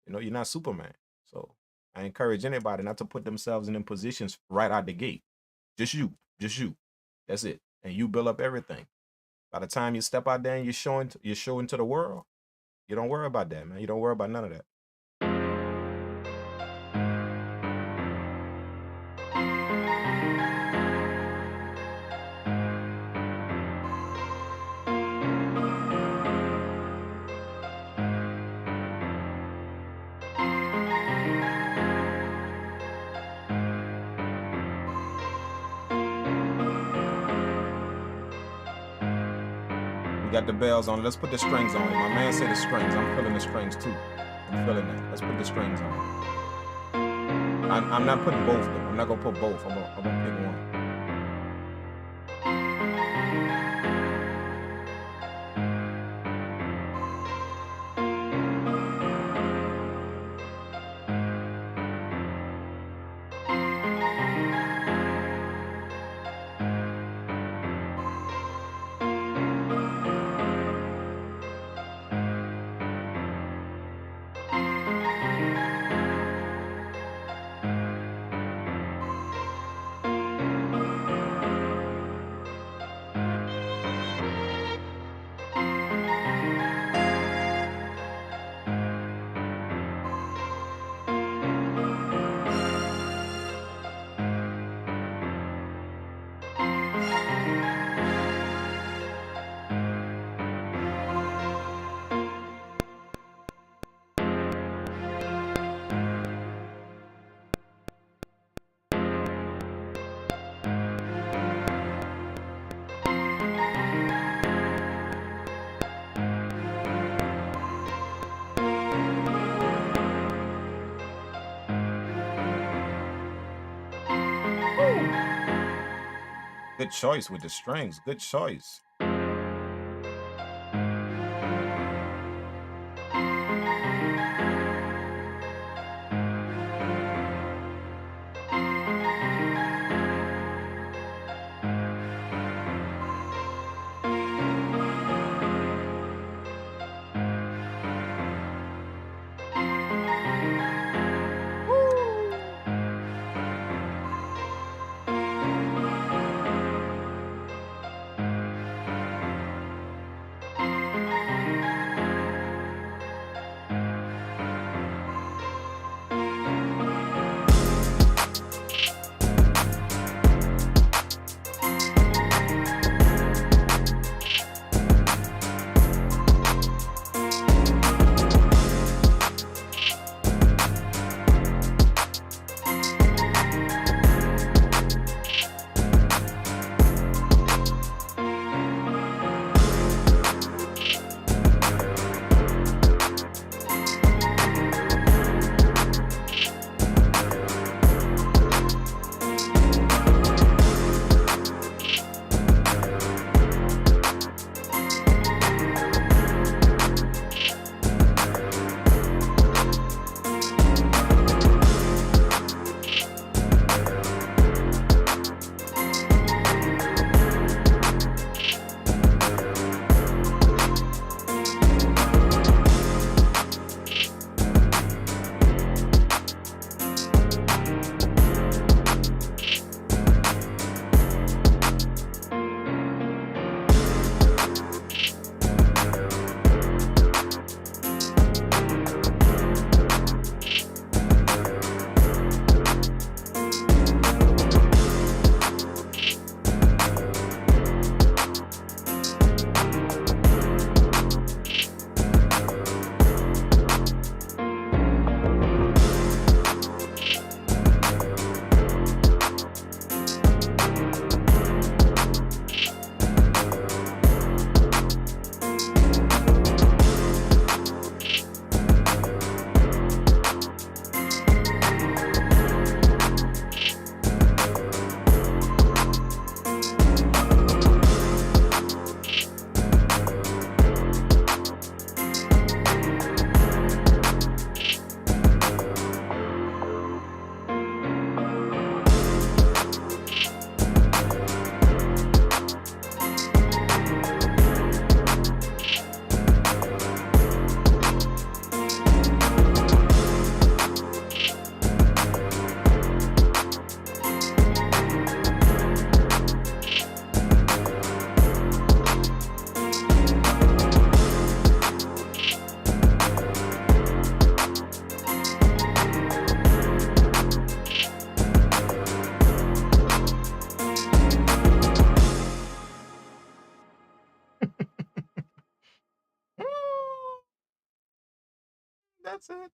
You know, you're not Superman. So I encourage anybody not to put themselves in them positions right out the gate. Just you. That's it. And you build up everything. By the time you step out there and you're showing to the world, you don't worry about that, man. You don't worry about none of that. Got the bells on. Let's put the strings on it. My man said the strings. I'm feeling the strings too. I'm feeling that. Let's put the strings on. I'm not putting both though. I'm not gonna put both. I'm gonna pick one. Good choice with the strings. Good choice. That's it.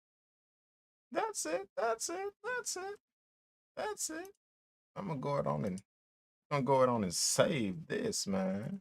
That's it. That's it. That's it. That's it. I'm gonna go it on and save this, man.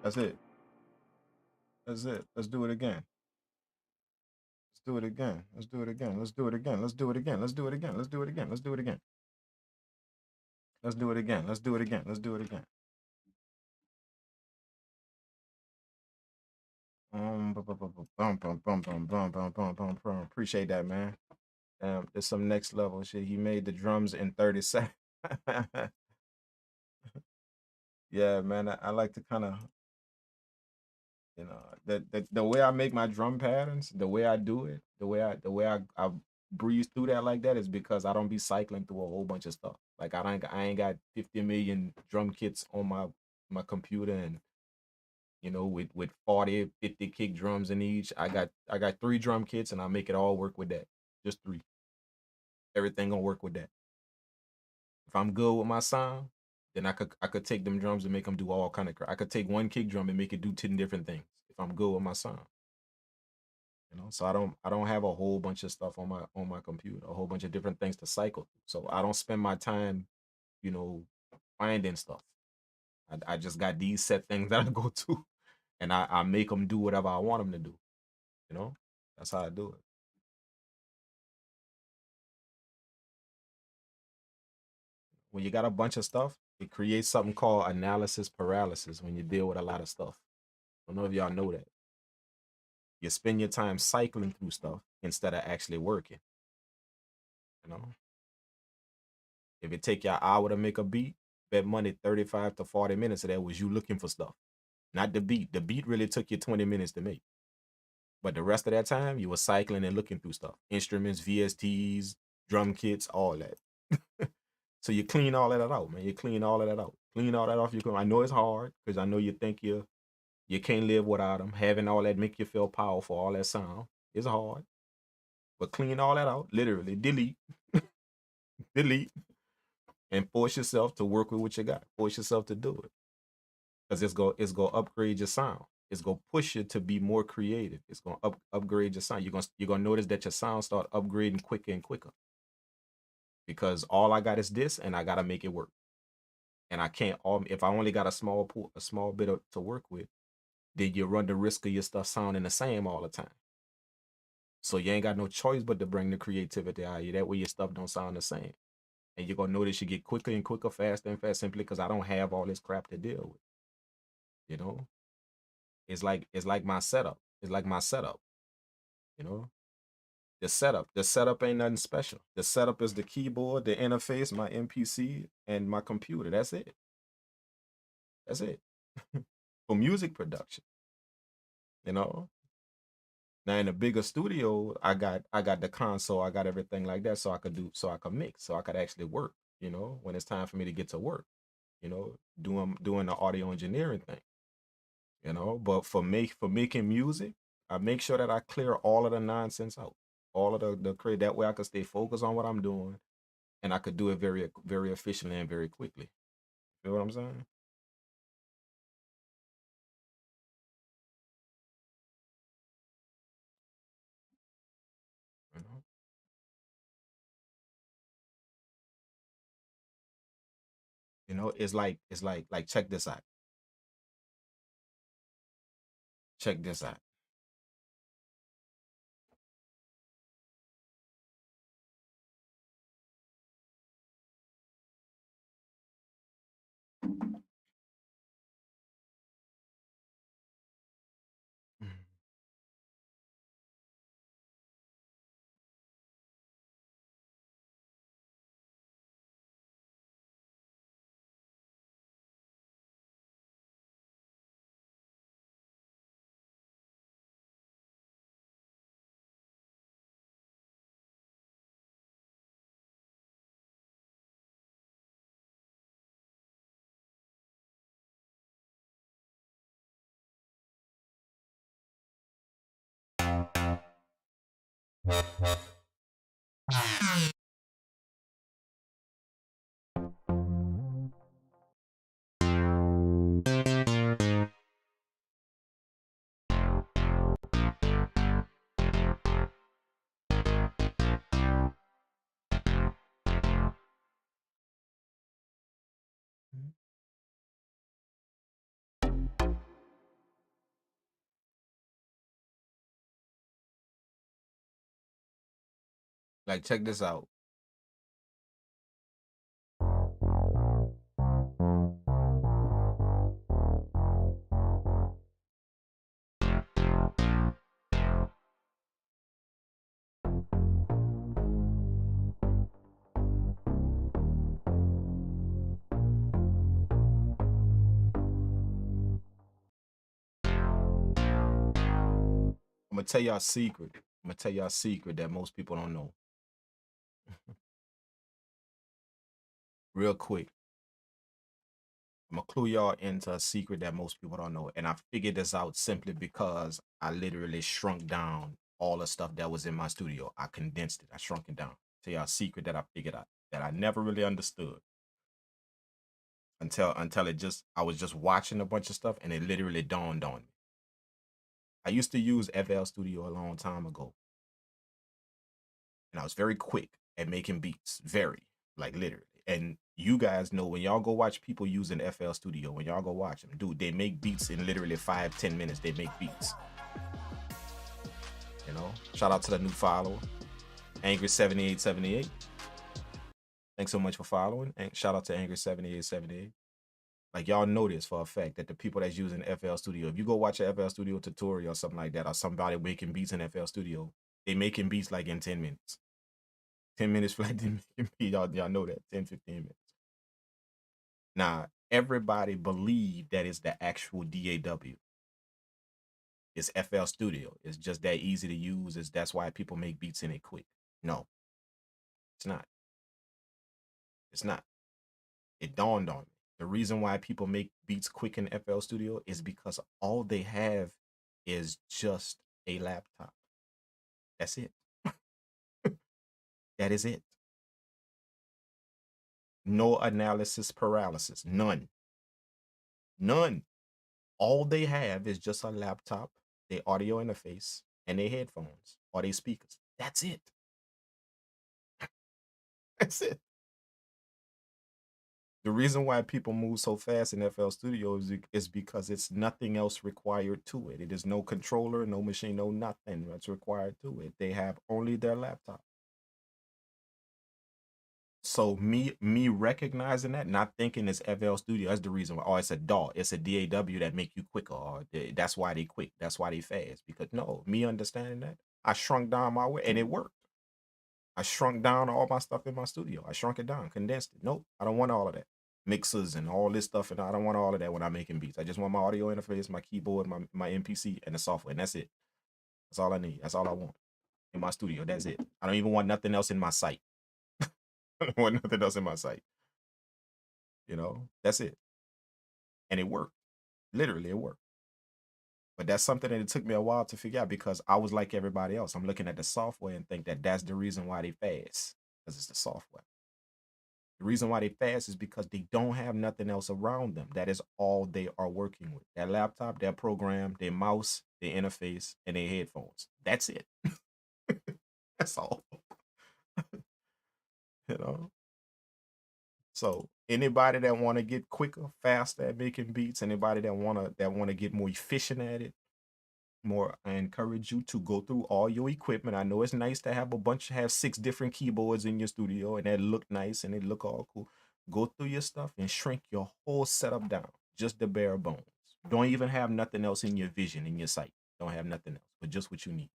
That's it. That's it. Let's do it again. Let's do it again. Let's do it again. Let's do it again. Let's do it again. Let's do it again. Let's do it again. Let's do it again. Let's do it again. Let's do it again. Let's do it again. Appreciate that, man. There's some next level shit. He made the drums in 30 seconds. Yeah, man. I like to kind of, the way I make my drum patterns, the way I do it, the way I breeze through that like that is because I don't be cycling through a whole bunch of stuff. Like I ain't got 50 million drum kits on my computer, and with 40, 50 kick drums in each. I got 3 drum kits, and I make it all work with that. Just 3. Everything gonna work with that. If I'm good with my sound, then I could take them drums and make them do all kind of. I could take one kick drum and make it do 10 different things if I'm good with my sound. So I don't have a whole bunch of stuff on my computer, a whole bunch of different things to cycle through. So I don't spend my time, you know, finding stuff. I just got these set things that I go to, and I make them do whatever I want them to do. You know, that's how I do it. When you got a bunch of stuff, it creates something called analysis paralysis when you deal with a lot of stuff. I don't know if y'all know that. You spend your time cycling through stuff instead of actually working. You know, if it take you an hour to make a beat, bet money 35 to 40 minutes of that was you looking for stuff, not the beat. The beat really took you 20 minutes to make. But the rest of that time, you were cycling and looking through stuff. Instruments, VSTs, drum kits, all that. So you clean all of that out, man. You clean all of that out. Clean all that off. I know it's hard because I know you think you can't live without them. Having all that make you feel powerful, all that sound. It's hard. But clean all that out. Literally, delete, delete, and force yourself to work with what you got. Force yourself to do it. Because it's gonna upgrade your sound. It's gonna push you to be more creative. It's gonna upgrade your sound. You're gonna notice that your sound start upgrading quicker and quicker. Because all I got is this, and I gotta make it work. And I can't. If I only got a small bit to work with, then you run the risk of your stuff sounding the same all the time. So you ain't got no choice but to bring the creativity out of you. That way your stuff don't sound the same. And you're gonna notice you get quicker and quicker, faster and faster, simply because I don't have all this crap to deal with. You know, it's like my setup. It's like my setup. You know, the setup ain't nothing special. The setup is the keyboard, the interface, my MPC, and my computer. That's it. That's it. For music production. You know, now in a bigger studio, I got the console, I got everything like that, so I could mix, so I could actually work. When it's time for me to get to work. Doing the audio engineering thing. But for making music, I make sure that I clear all of the nonsense out, all of the create. That way, I could stay focused on what I'm doing, and I could do it very very efficiently and very quickly. You know what I'm saying? You know? You know, it's like check this out. Check this out. Like check this out. I'm gonna tell y'all a secret. I'm gonna tell y'all a secret that most people don't know. Real quick. I'm gonna clue y'all into a secret that most people don't know. And I figured this out simply because I literally shrunk down all the stuff that was in my studio. I condensed it. I shrunk it down. Tell y'all a secret that I figured out that I never really understood until I was just watching a bunch of stuff and it literally dawned on me. I used to use FL Studio a long time ago. And I was very quick at making beats. Very, like literally. And you guys know when y'all go watch people using FL Studio, when y'all go watch them, dude, they make beats in literally 5-10 minutes. They make beats. You know, shout out to the new follower, Angry7878. Thanks so much for following. And shout out to Angry7878. Like y'all know this for a fact that the people that's using FL Studio, if you go watch a FL Studio tutorial or something like that, or somebody making beats in FL Studio, they making beats like in 10 minutes. 10 minutes flat, y'all know that, 10-15 minutes. Now, everybody believe that it's the actual DAW. It's FL Studio. It's just that easy to use. That's why people make beats in it quick. No, it's not. It's not. It dawned on me. The reason why people make beats quick in FL Studio is because all they have is just a laptop. That's it. That is it. No analysis paralysis. None. None. All they have is just a laptop, their audio interface, and their headphones or their speakers. That's it. That's it. The reason why people move so fast in FL Studio is because it's nothing else required to it. It is no controller, no machine, no nothing that's required to it. They have only their laptop. So me recognizing that, not thinking it's FL Studio, that's the reason why. Oh, it's a DAW, it's a DAW that make you quicker. Or that's why they quick. That's why they fast. Because no, me understanding that, I shrunk down my way and it worked. I shrunk down all my stuff in my studio. I shrunk it down, condensed it. Nope, I don't want all of that. Mixers and all this stuff, and I don't want all of that when I'm making beats. I just want my audio interface, my keyboard, my MPC, and the software, and that's it. That's all I need. That's all I want in my studio. That's it. I don't even want nothing else in my site. I don't want nothing else in my site. You know, that's it. And it worked. Literally, it worked. But that's something that it took me a while to figure out because I was like everybody else. I'm looking at the software and think that that's the reason why they fast, because it's the software. The reason why they fast is because they don't have nothing else around them. That is all they are working with. Their laptop, their program, their mouse, their interface, and their headphones. That's it. That's all. You know? So Anybody that want to get quicker, faster at making beats, anybody that wanna get more efficient at it, more, I encourage you to go through all your equipment. I know it's nice to have 6 different keyboards in your studio and that look nice and it look all cool. Go through your stuff and shrink your whole setup down, just the bare bones. Don't even have nothing else in your vision, in your sight. Don't have nothing else, but just what you need.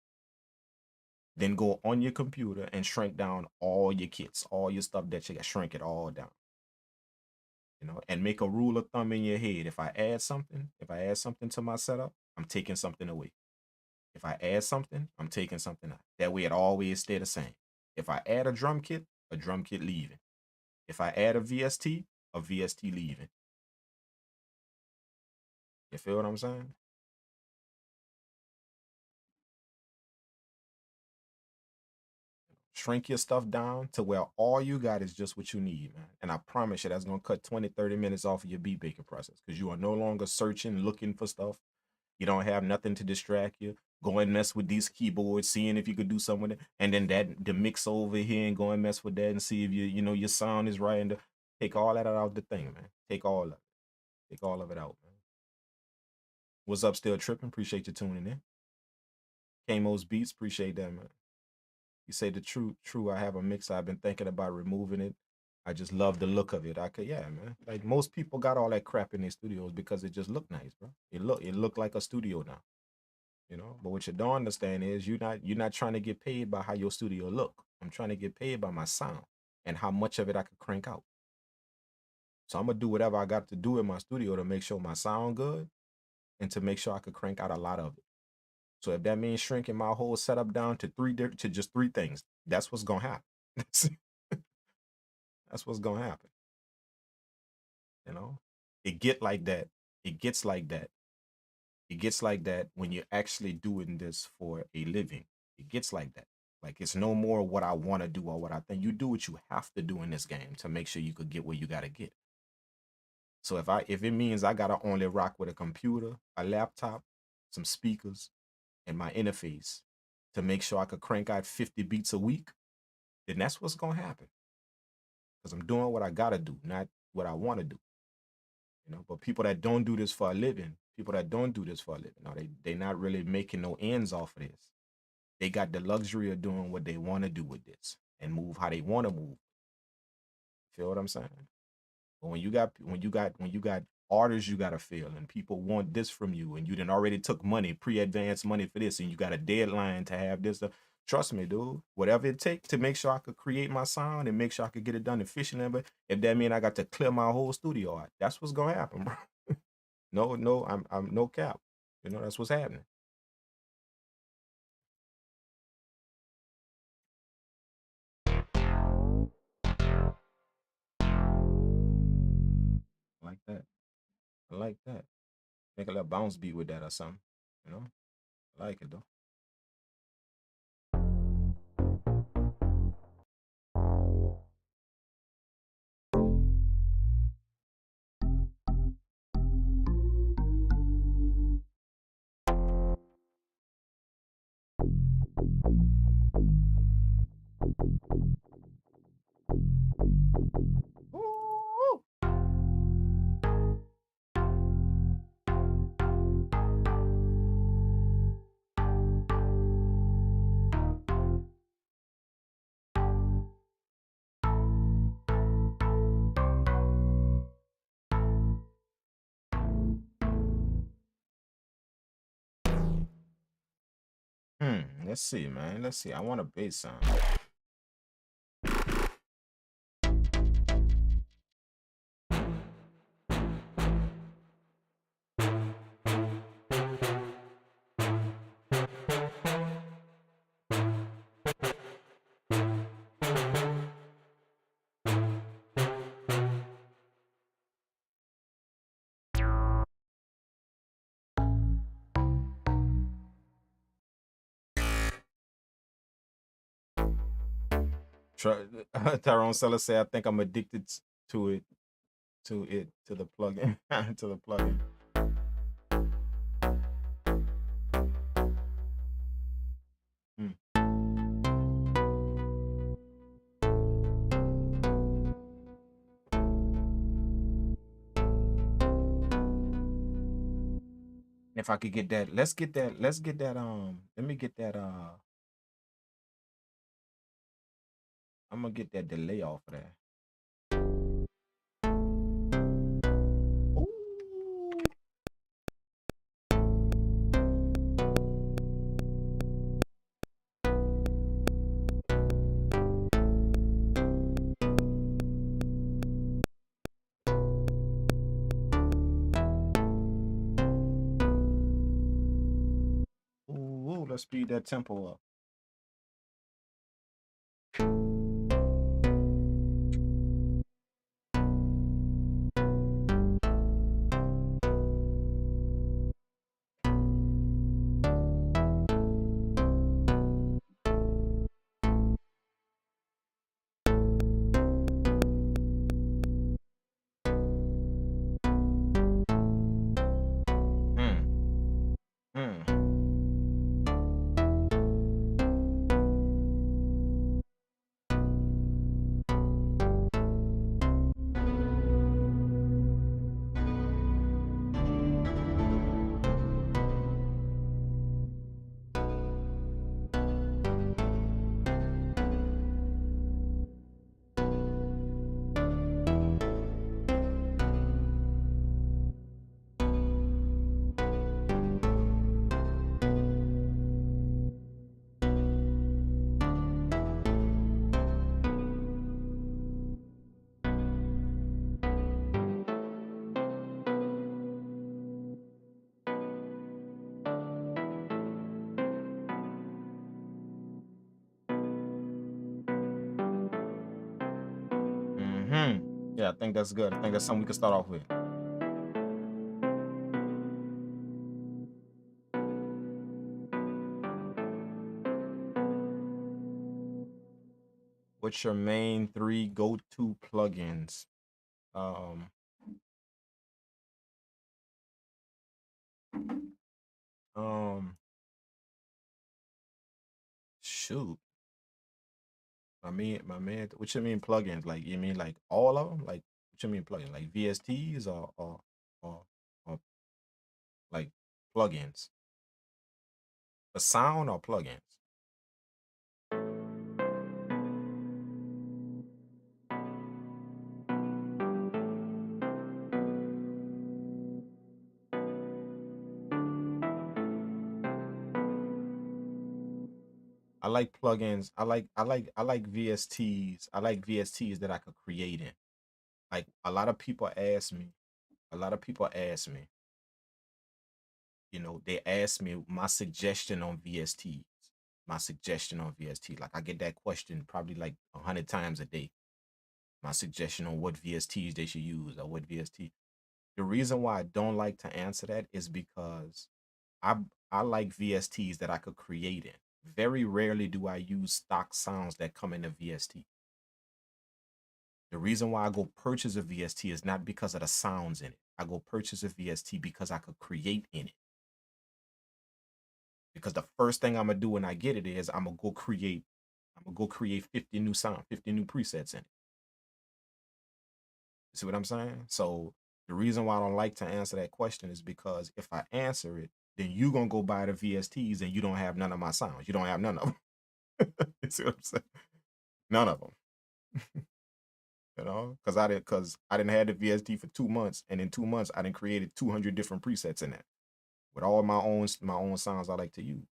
Then go on your computer and shrink down all your kits, all your stuff that you got, shrink it all down. And make a rule of thumb in your head. If I add something to my setup, I'm taking something away. If I add something, I'm taking something out. That way it always stay the same. If I add a drum kit leaving. If I add a VST leaving. You feel what I'm saying? Shrink your stuff down to where all you got is just what you need, man. And I promise you that's going to cut 20, 30 minutes off of your beat making process because you are no longer searching, looking for stuff. You don't have nothing to distract you. Go and mess with these keyboards, seeing if you could do something with it. And then the mix over here and go and mess with that and see if your sound is right. And take all that out the thing, man. Take all of it. Take all of it out, man. What's up, Still Tripping? Appreciate you tuning in. Kamo's Beats, appreciate that, man. You say the true. I have a mix. I've been thinking about removing it. I just love the look of it. Yeah, man. Like most people got all that crap in their studios because it just look nice, bro. It look like a studio now. But what you don't understand is you're not trying to get paid by how your studio look. I'm trying to get paid by my sound and how much of it I could crank out. So I'm gonna do whatever I got to do in my studio to make sure my sound good and to make sure I could crank out a lot of it. So if that means shrinking my whole setup down to just 3 things, that's what's gonna happen. That's what's gonna happen. It gets like that. It gets like that when you're actually doing this for a living. It gets like that. Like it's no more what I want to do or what I think. You do what you have to do in this game to make sure you could get where you gotta get. So if it means I gotta only rock with a computer, a laptop, some speakers, and my interface to make sure I could crank out 50 beats a week, then that's what's gonna happen. Because I'm doing what I gotta do, not what I want to do. But people that don't do this for a living, no, they not really making no ends off of this. They got the luxury of doing what they want to do with this and move how they want to move. Feel what I'm saying? But when you got orders you gotta fill and people want this from you and you done already took money, pre-advanced money for this, and you got a deadline to have this, trust me, dude, whatever it takes to make sure I could create my sound and make sure I could get it done efficiently. But if that means I got to clear my whole studio out, that's what's gonna happen, bro. No, I'm no cap. That's what's happening. Like that. I like that. Make a little bounce beat with that or something. I like it though. Ooh. Let's see, man. Let's see. I want a bass sound. Tyrone Seller say, I think I'm addicted to it, to the plugin, to the plugin. If I could get that, let's get that, let me get that, I'm gonna get that delay off of that. Ooh. Ooh, let's speed that tempo up. Mm, mm. Yeah, I think that's good. I think that's something we can start off with. What's your main 3 go-to plugins? Um, um, shoot. My man, what you mean plugins? Like you mean like all of them? Like what you mean plugins? Like VSTs or or like plugins? A sound or plugins? I like plugins. I like VSTs. I like VSTs that I could create in. Like a lot of people ask me, they ask me my suggestion on VSTs. My suggestion on VST. Like I get that question probably like 100 times a day. My suggestion on what VSTs they should use or what VST. The reason why I don't like to answer that is because I I like VSTs that I could create in. Very rarely do I use stock sounds that come in a VST. The reason why I go purchase a VST is not because of the sounds in it. I go purchase a VST because I could create in it. Because the first thing I'm gonna do when I get it is I'm gonna go create 50 new sound, 50 new presets in it. You see what I'm saying? So the reason why I don't like to answer that question is because if I answer it, then you gonna go buy the VSTs and you don't have none of my sounds. You don't have none of them. You see what I'm saying? None of them. Because I didn't have the VST for 2 months, and in 2 months I didn't created 200 different presets in that with all my own sounds I like to use.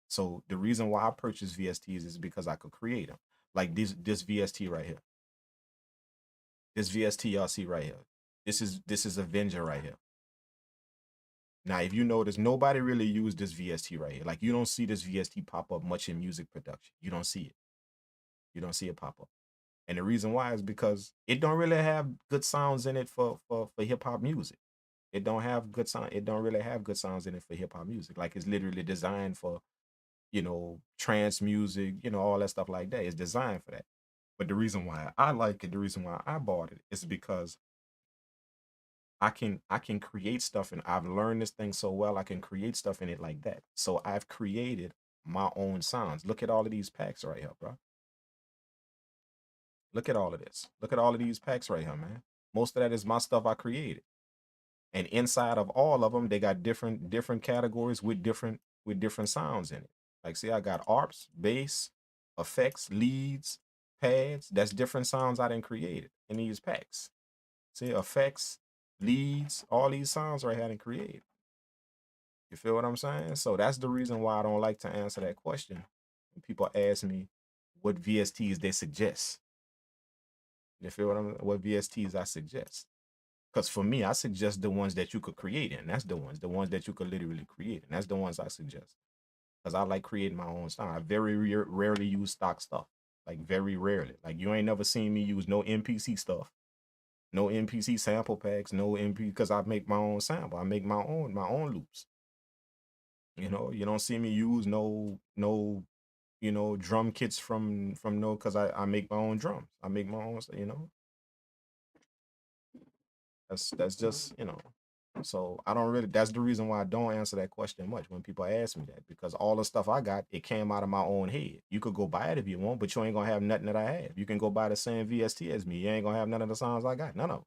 So the reason why I purchase VSTs is because I could create them. Like this VST right here. This VST y'all see right here. This is Avenger right here. Now, if you notice, nobody really used this VST right here. Like you don't see this VST pop up much in music production. You don't see it. You don't see it pop up. And the reason why is because it don't really have good sounds in it for hip hop music. It don't have good sound. It don't really have good sounds in it for hip hop music. Like it's literally designed for, trance music, all that stuff like that. It's designed for that. But the reason why I like it, the reason why I bought it is because I can create stuff, and I've learned this thing so well. I can create stuff in it like that. So I've created my own sounds. Look at all of these packs right here, bro. Look at all of this. Look at all of these packs right here, man. Most of that is my stuff I created. And inside of all of them, they got different categories with different sounds in it. Like, see, I got arps, bass, effects, leads, pads. That's different sounds I didn't create in these packs. See, effects, leads, all these sounds right here I didn't create. You feel what I'm saying? So that's the reason why I don't like to answer that question when people ask me what VSTs they suggest. You feel what VSTs I suggest? Because for me, I suggest the ones that you could create in. That's the ones that you could literally create. And that's the ones I suggest. Because I like creating my own style. I very rarely use stock stuff. Like, very rarely. Like, you ain't never seen me use no MPC stuff. No MPC sample packs. No MP, because I make my own sample. I make my own loops. You know, you don't see me use no drum kits from no, because I make my own drums. I make my own, that's just, so I don't really, that's the reason why I don't answer that question much when people ask me that, because all the stuff I got, it came out of my own head. You could go buy it if you want, but you ain't gonna have nothing that I have. You can go buy the same VST as me. You ain't gonna have none of the sounds I got. None of them.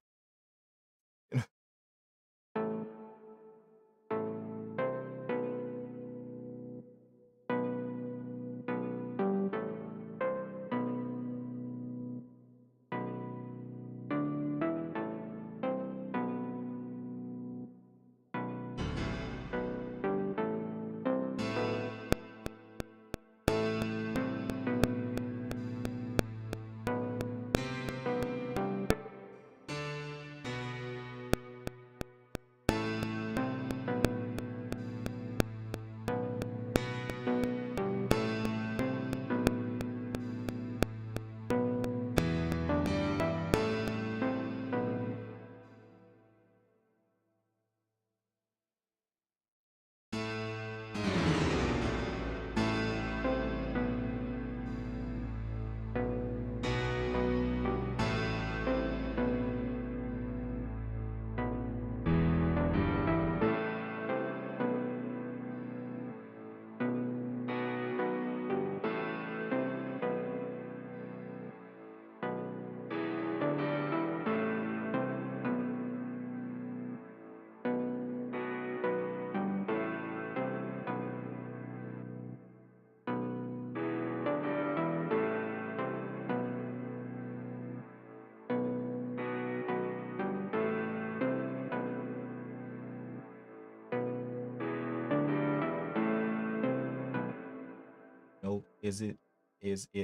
No, is it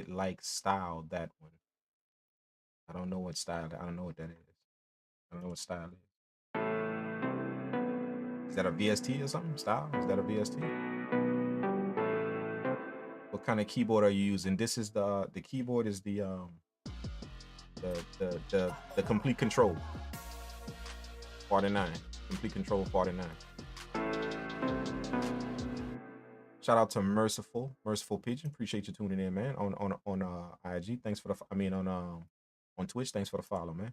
like style, that one? I don't know what style. I don't know what that is. I don't know what style is. Is that a VST or something? Style? Is that a VST? What kind of keyboard are you using? This is the keyboard is the complete control 49. Complete control 49. Shout out to Merciful Pigeon. Appreciate you tuning in, man. On IG. Thanks for the on Twitch. Thanks for the follow, man.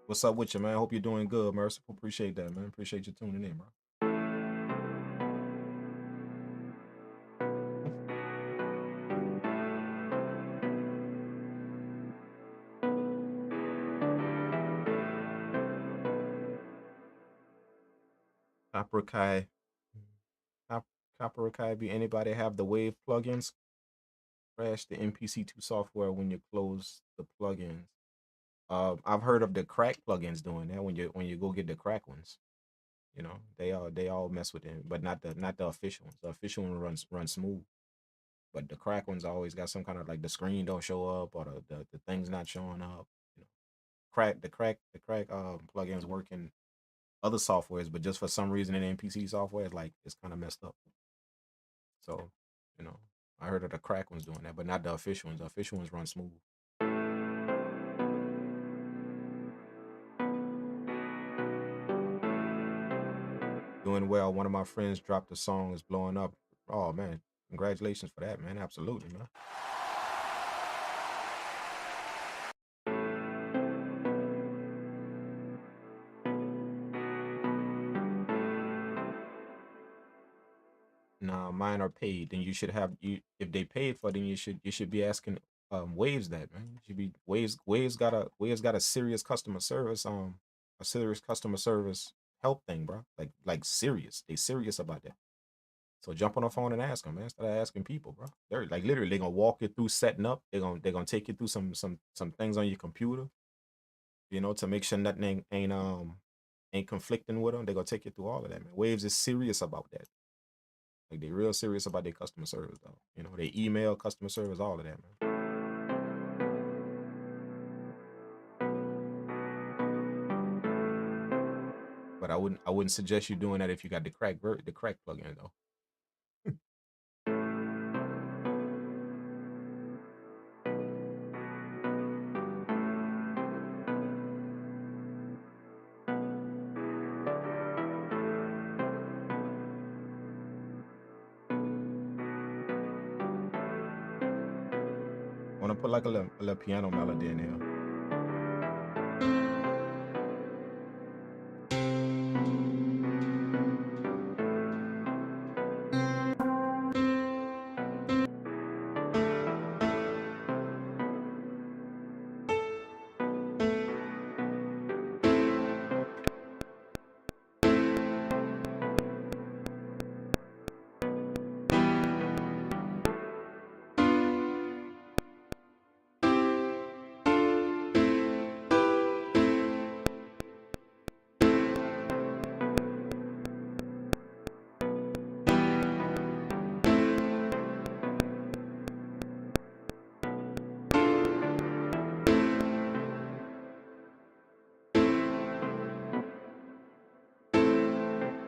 What's up with you, man? I hope you're doing good, Merciful. Appreciate that, man. Appreciate you tuning in, bro. Akai, Akai, be anybody have the Wave plugins? Crash the MPC2 software when you close the plugins. I've heard of the crack plugins doing that when you go get the crack ones. You know, they all mess with them, but not the official ones. The official one run smooth. But the crack ones always got some kind of, like, the screen don't show up, or the thing's not showing up. You know, the crack plugins work in other softwares, but just for some reason in MPC software, it's kind of messed up. So, you know, I heard of the crack ones doing that, but not the official ones. The official ones run smooth. Doing well. One of my friends dropped a song, is blowing up. Oh man, congratulations for that, man. Absolutely, man. Nah, mine are paid. Then you should have, you if they paid for, then you should be asking Waves that, man. You should be Waves got a serious customer service a serious customer service help thing, bro. Like serious. They serious about that. So jump on the phone and ask them, man. Instead of asking people, bro. They're like literally they're gonna walk you through setting up. They're gonna take you through some things on your computer, to make sure nothing ain't conflicting with them. They're gonna take you through all of that, man. Waves is serious about that. Like they real serious about their customer service, though. They email customer service, all of that, man. But I wouldn't suggest you doing that if you got the crack plugin though. I want to put like a little piano melody in here.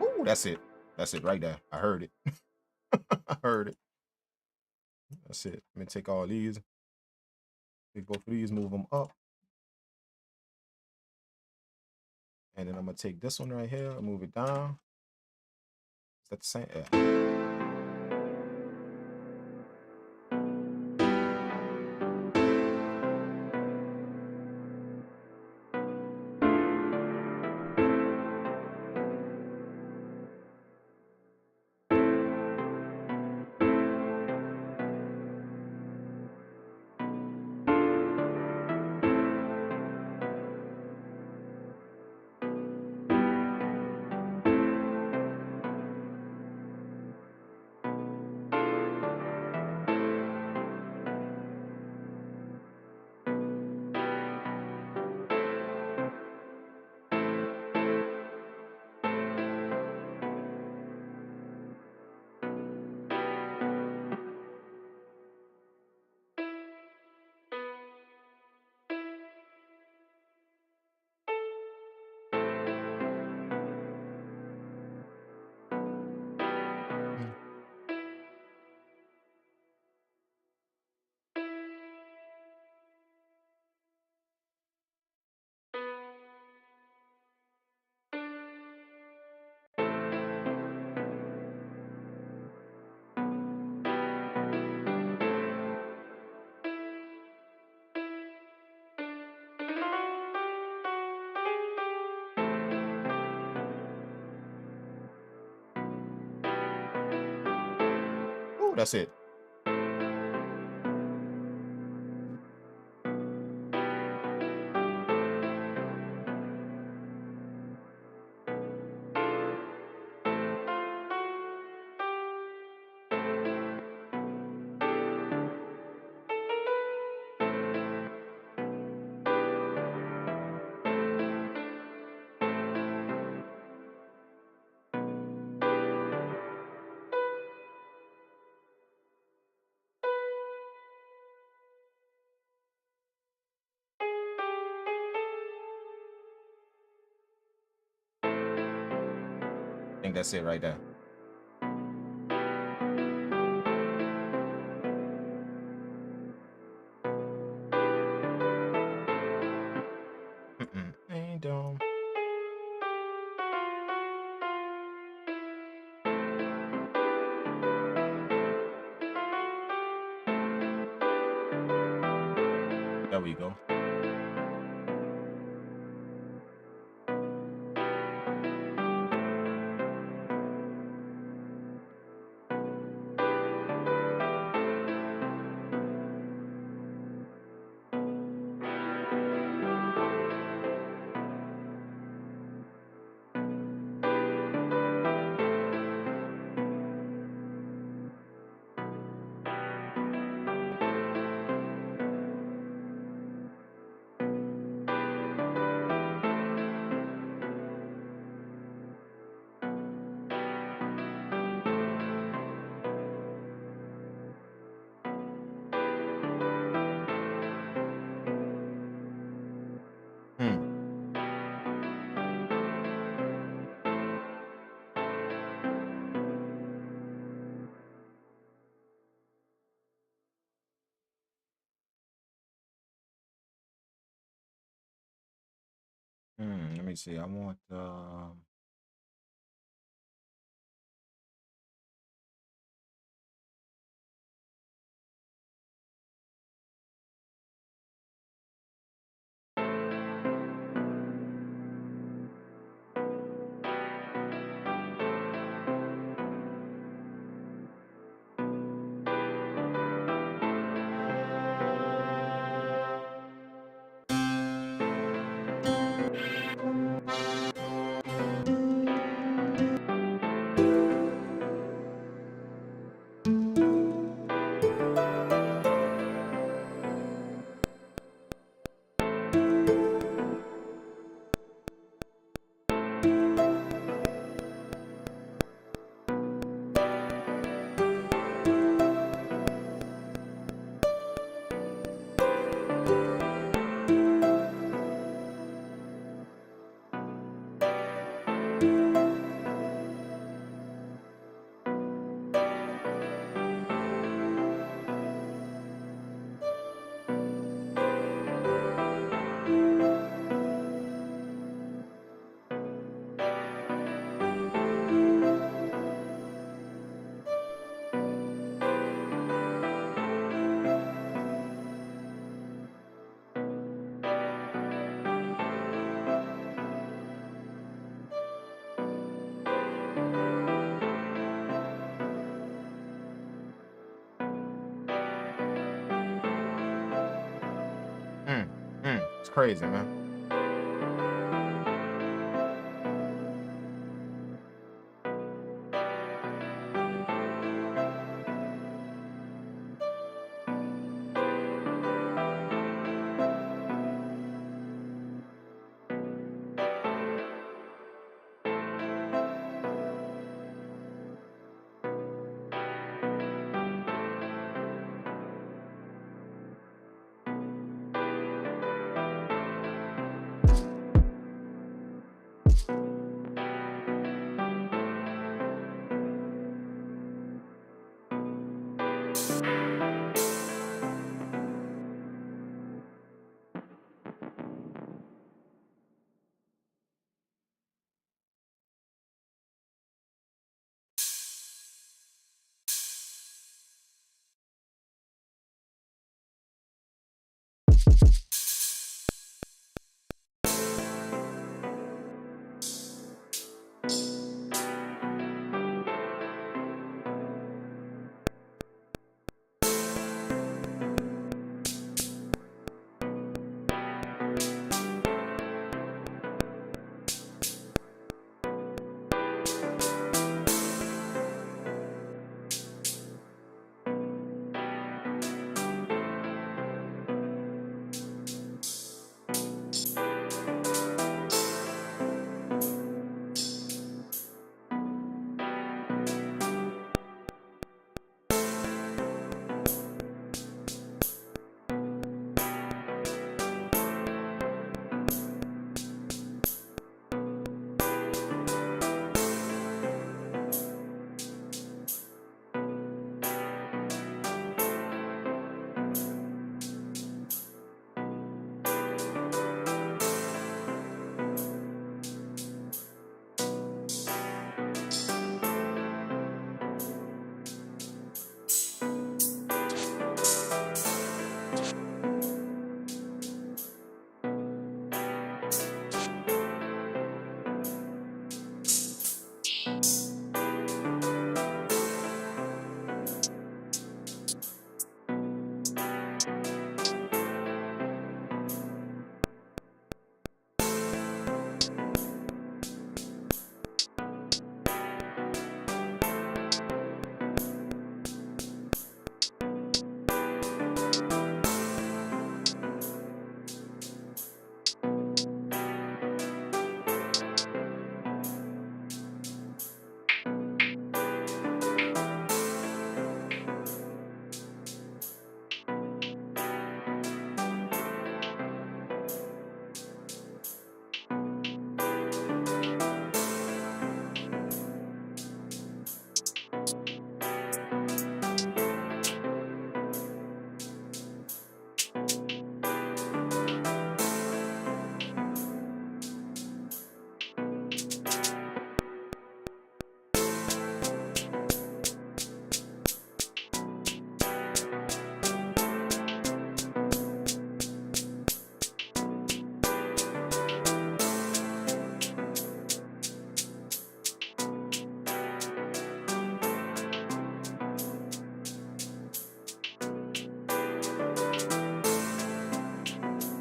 Ooh, that's it. That's it right there. I heard it. I heard it. That's it. Let me take all these. Take both of these, move them up. And then I'm gonna take this one right here and move it down. Is that the same? Yeah. Ooh, that's it. I think that's it right there. Ain't dumb. There we go. Let me see. I want it's crazy, man.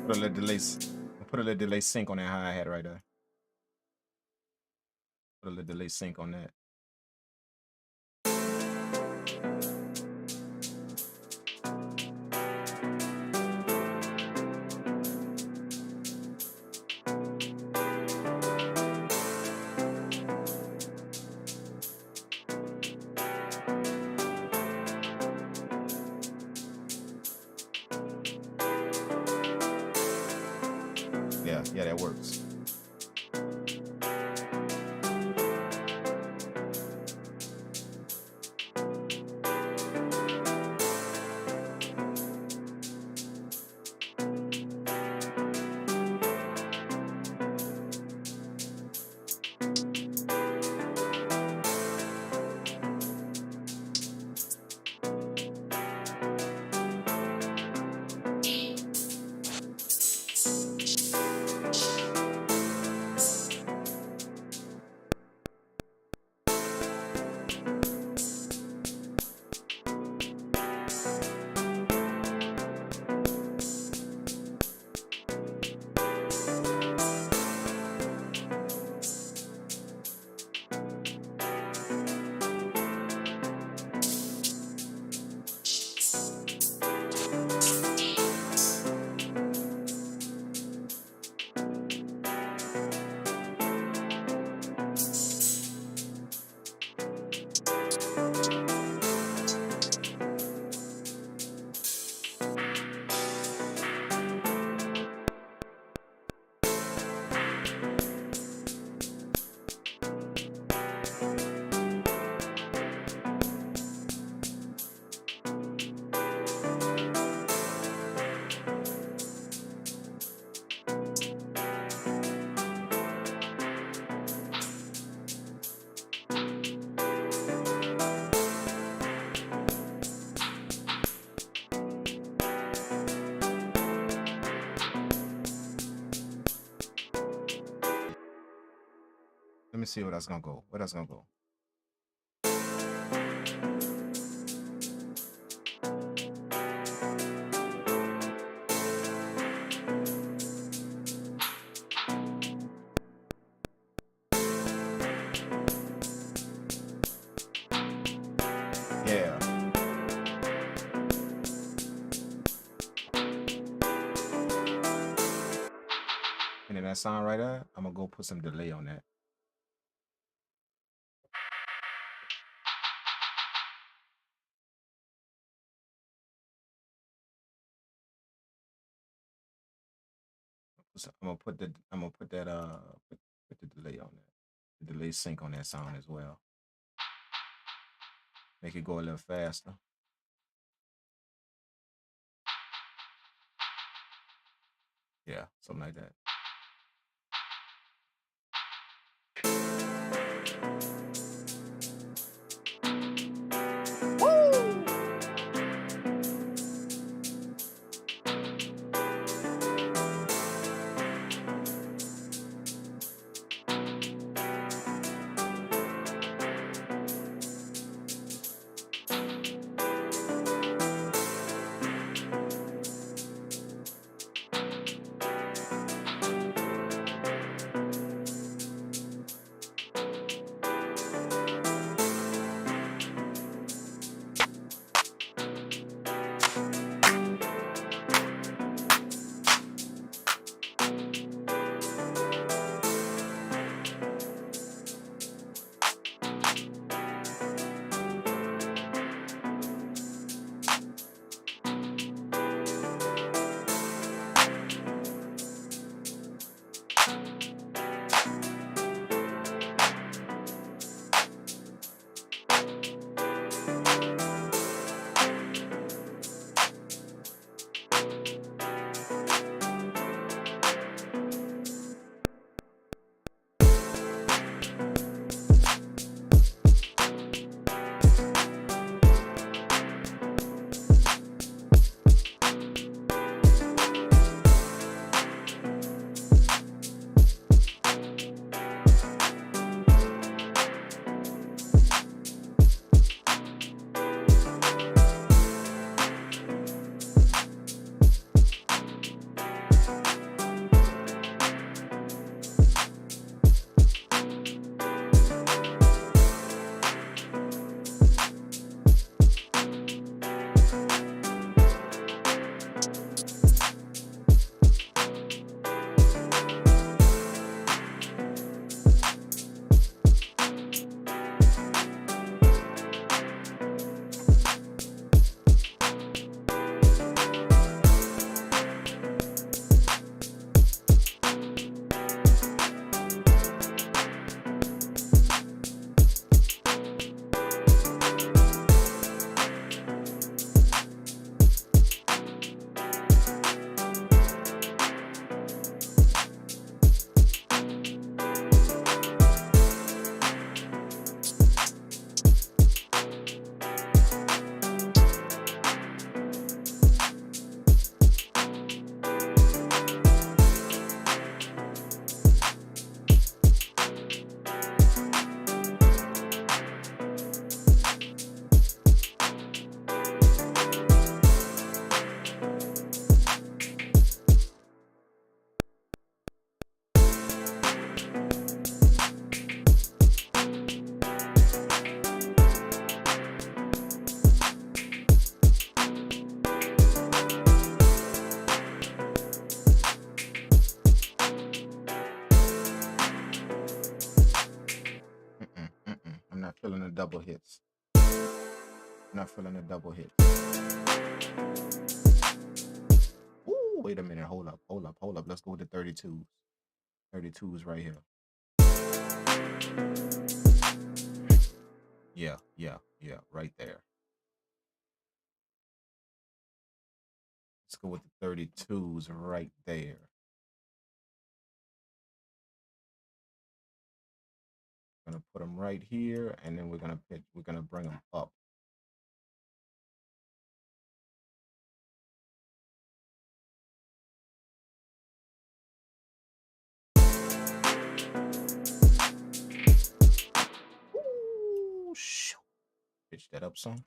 Put a little delay. Put a little delay sync on that hi-hat right there. Put a little delay sync on that. Yeah, that works. Let me see where that's gonna go. Where that's gonna go. Yeah. And then that sound right there, I'm gonna go put some delay on that. I'm gonna put the delay on that. The delay sync on that sound as well. Make it go a little faster. Yeah, something like that. feeling the double hits. Not feeling the double hits. Ooh, wait a minute. Hold up. Let's go with the 32s. 32s right here. Yeah, right there. Let's go with the 32s right there. Gonna put them right here, and then we're gonna bring them up. Ooh, shoot. Pitch that up some.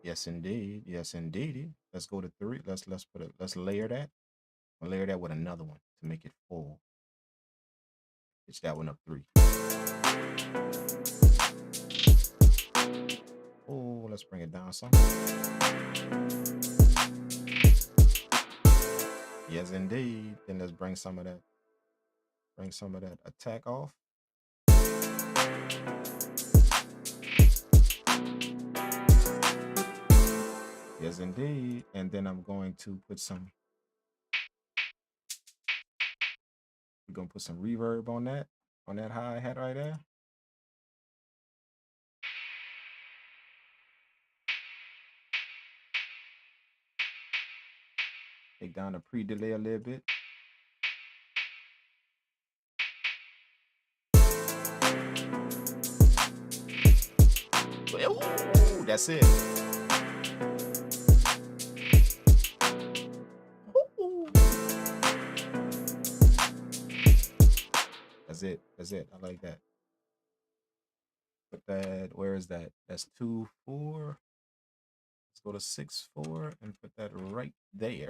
Yes, indeed. Yes, indeed. Let's go to 3. Let's layer that. We'll layer that with another one to make it full. Pitch that one up 3. Oh, let's bring it down some. Yes, indeed. Then let's bring some of that attack off. Yes, indeed. And then I'm going to put some. We're gonna put some reverb on that hi-hat right there. Take down the pre-delay a little bit. Ooh, that's it. Ooh. That's it. I like that. Put that, where is that? That's 2-4. Let's go to 6-4 and put that right there.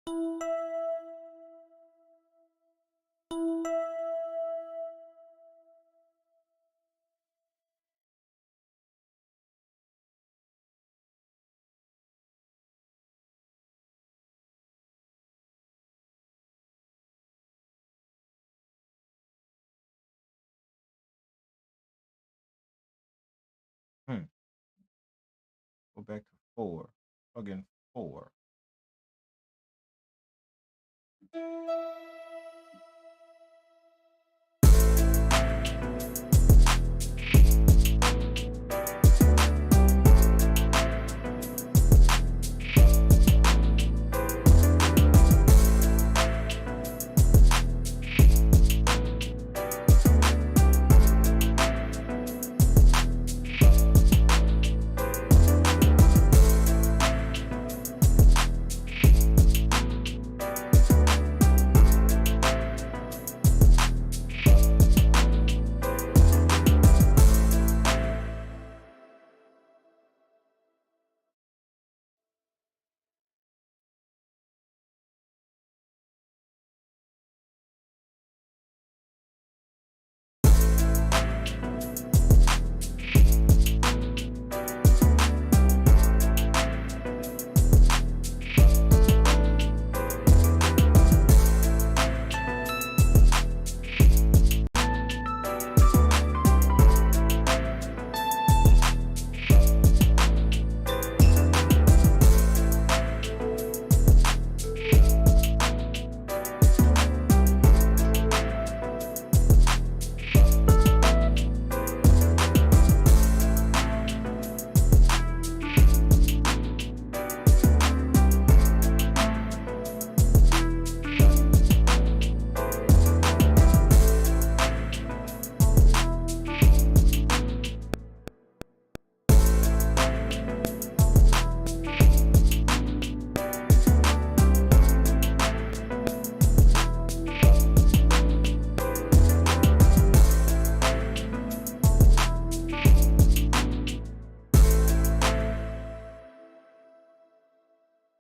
Hmm. Go back to 4. Again, 4.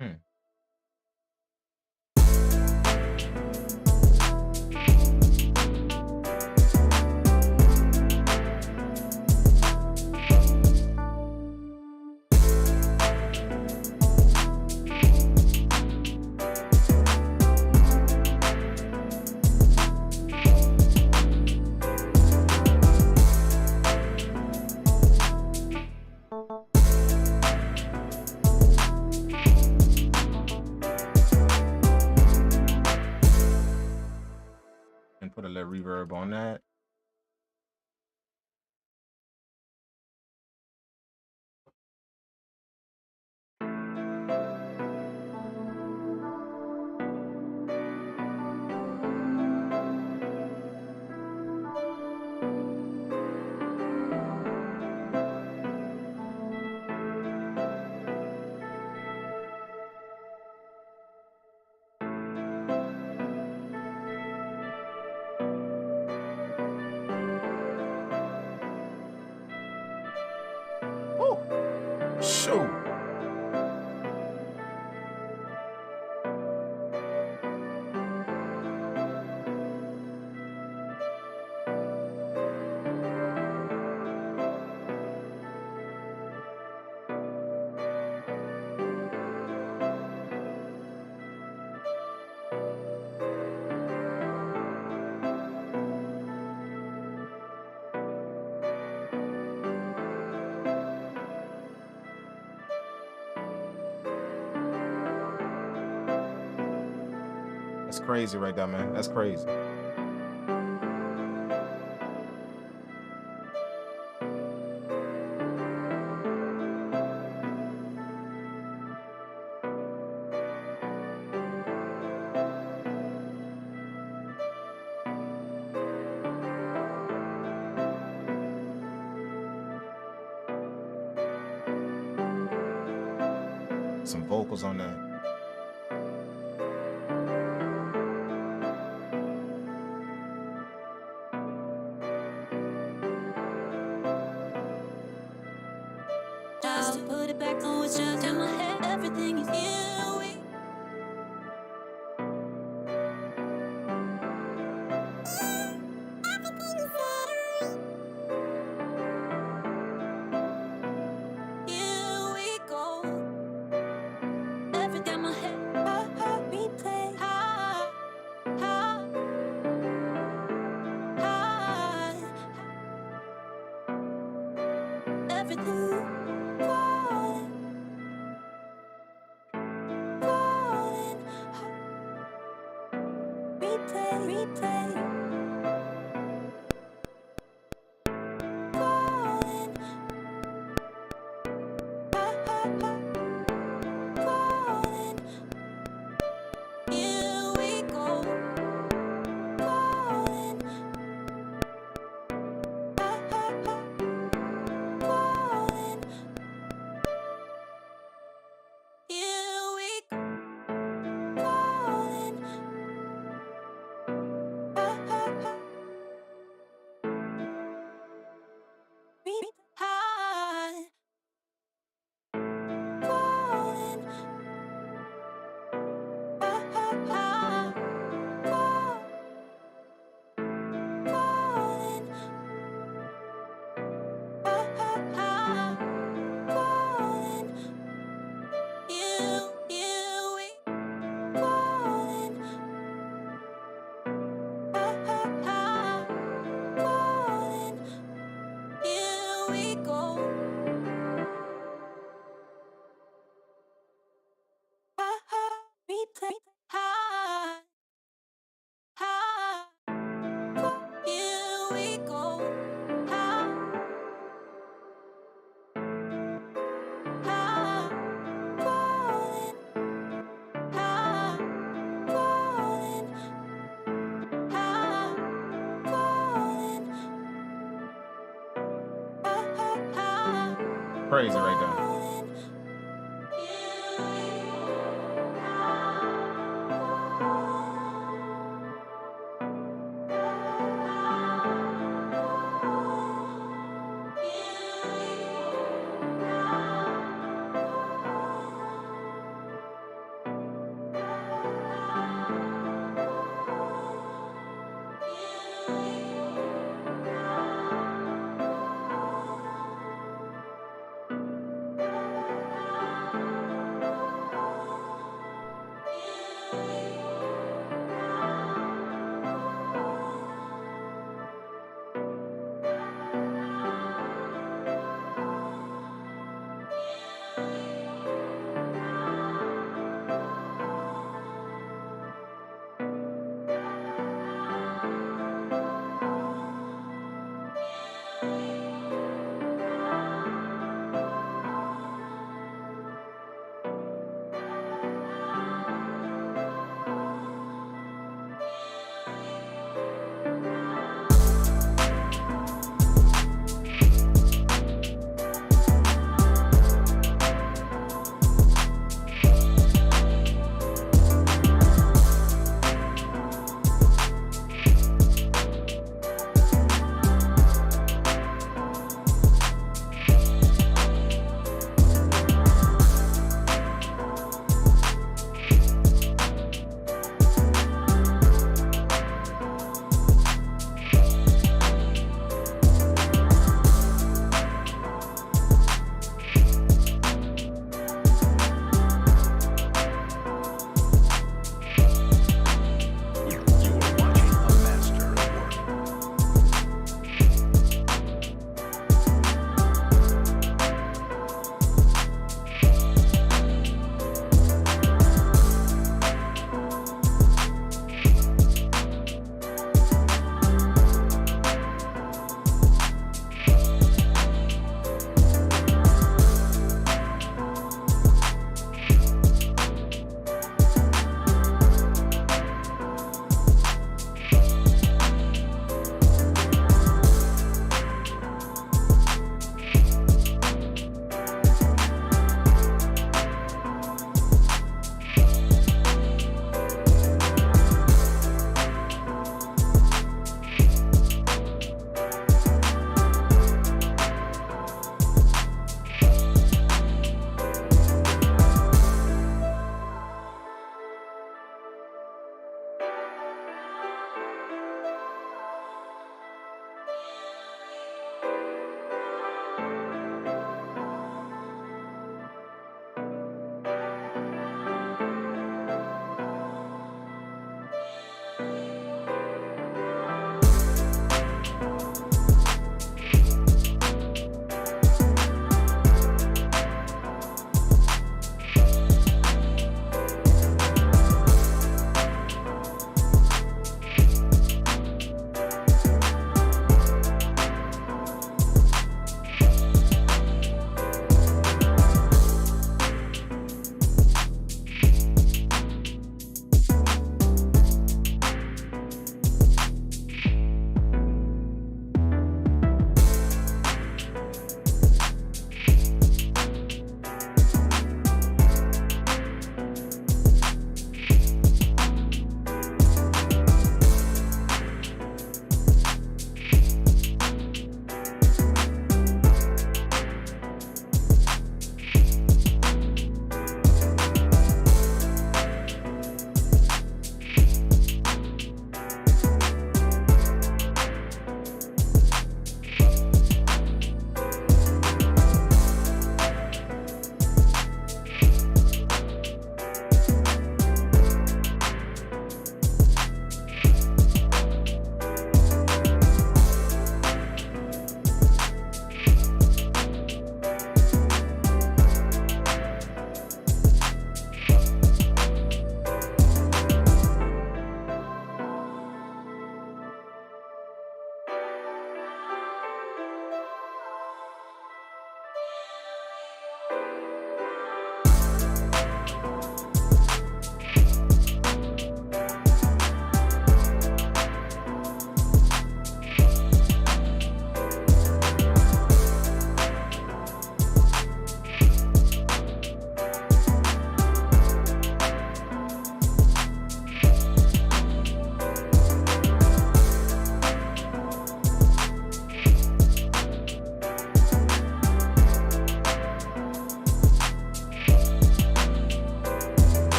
Hmm. And put a little reverb on that. Woo! Shoot. That's crazy right there, man. That's crazy. Some vocals on that. Just to put it back on, it's just in my head. Everything is here. everything. Falling, falling. Replay, replay. Falling, falling. Here we go. Falling, falling. Here we go. Falling, high. Falling, falling, falling. Here we falling, falling. Here we go. Replay, high, high. Here we go. High, high. Falling, high, falling, high, falling, high, Crazy right there. falling.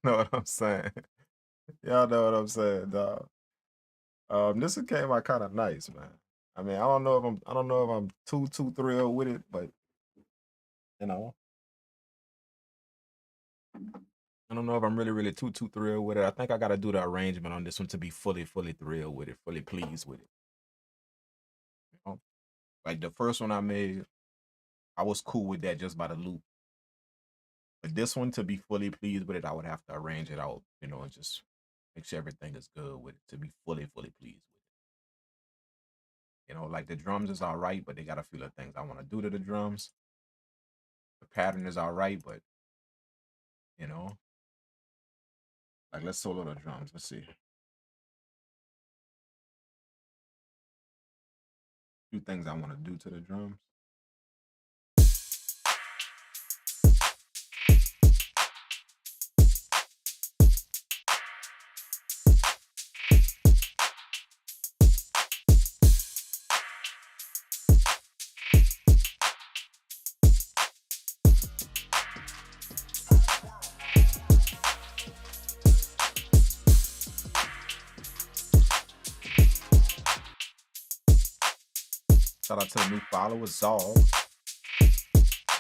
know what I'm saying. Y'all know what I'm saying, dog. This one came out kind of nice, man. I mean, I don't know if I'm too thrilled with it, but you know, I don't know if I'm really too thrilled with it. I think I gotta do the arrangement on this one to be fully thrilled with it, fully pleased with it. You know? Like the first one I made, I was cool with that just by the loop. But this one, to be fully pleased with it, I would have to arrange it out, you know, and just make sure everything is good with it to be fully pleased with it. You know, like the drums is all right, but they got a few of things I want to do to the drums. The pattern is all right, but you know, like let's solo the drums. Let's see. Few things I want to do to the drums. Shout out to the new followers, Zal.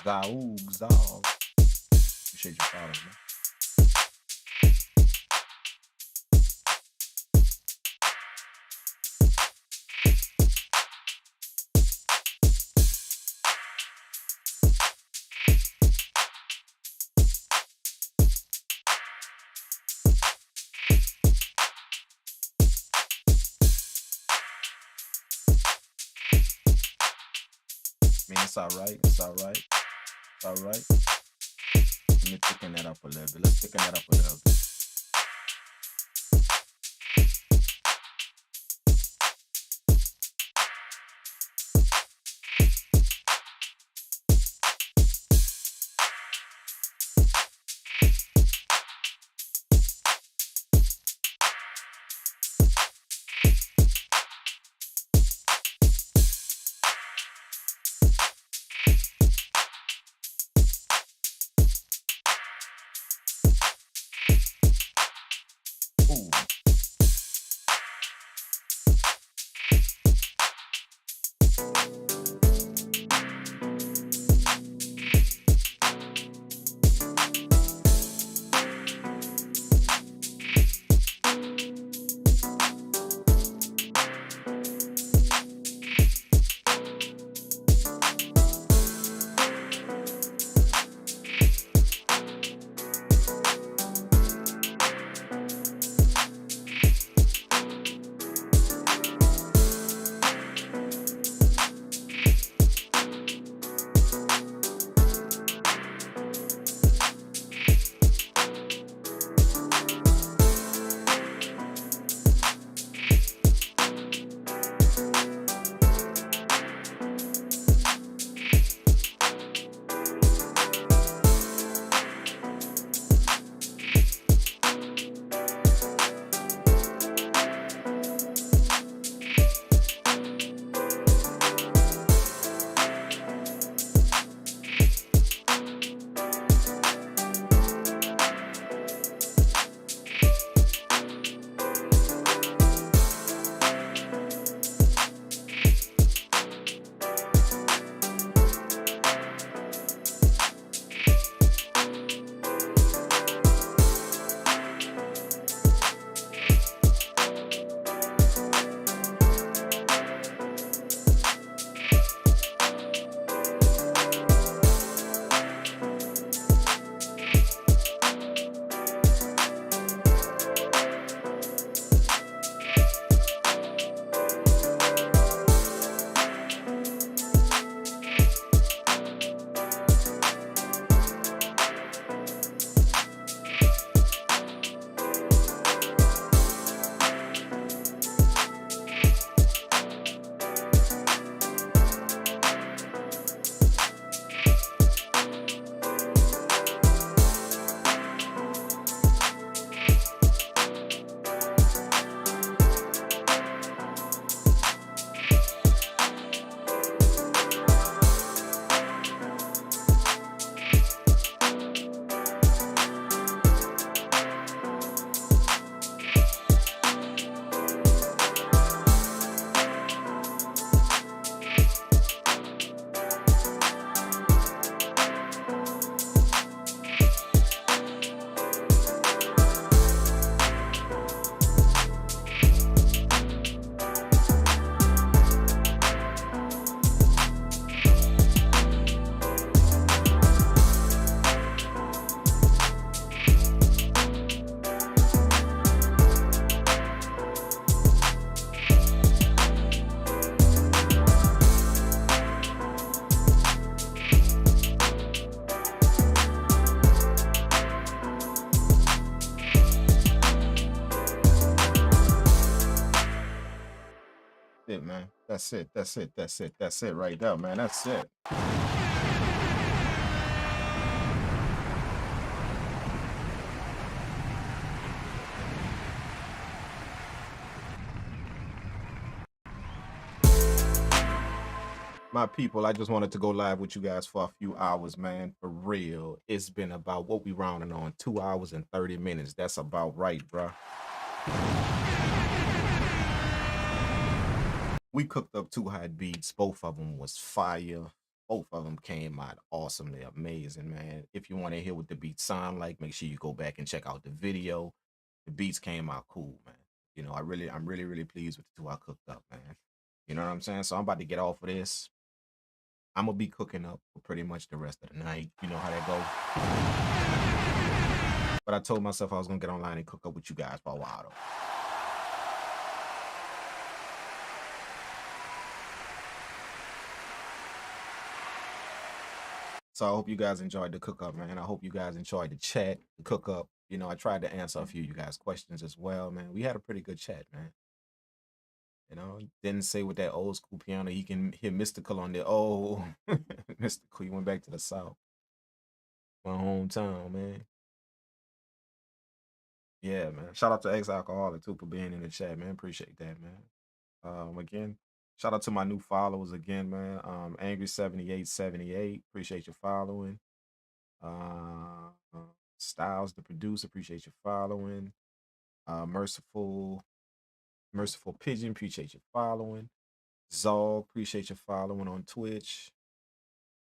Zal. Appreciate you following, man. I mean, it's all right. It's all right. It's all right. Let me thicken that up a little bit. Let's thicken that up a little bit. That's it. That's it. That's it. That's it right there, man. That's it. My people, I just wanted to go live with you guys for a few hours, man. For real. It's been about what we rounding on 2 hours and 30 minutes. That's about right, bruh. We cooked up 2 hot beats. Both of them was fire. Both of them came out awesomely amazing, man. If you want to hear what the beats sound like, make sure you go back and check out the video. The beats came out cool, man. You know, I'm really pleased with the 2 I cooked up, man. You know what I'm saying? So I'm about to get off of this. I'm gonna be cooking up for pretty much the rest of the night. You know how that goes. But I told myself I was gonna get online and cook up with you guys for a while though. So I hope you guys enjoyed the cook up, man. I hope you guys enjoyed the chat, the cook up. You know, I tried to answer a few of you guys' questions as well, man. We had a pretty good chat, man. You know, didn't say with that old school piano, he can hear mystical on there. Oh, mystical, he went back to the South. My hometown, man. Yeah, man. Shout out to ex-alcoholic too for being in the chat, man. Appreciate that, man. Again, shout out to my new followers again, man. Angry7878. Appreciate your following. Styles the producer, appreciate your following. Merciful Pigeon, appreciate your following. Zog, appreciate your following on Twitch.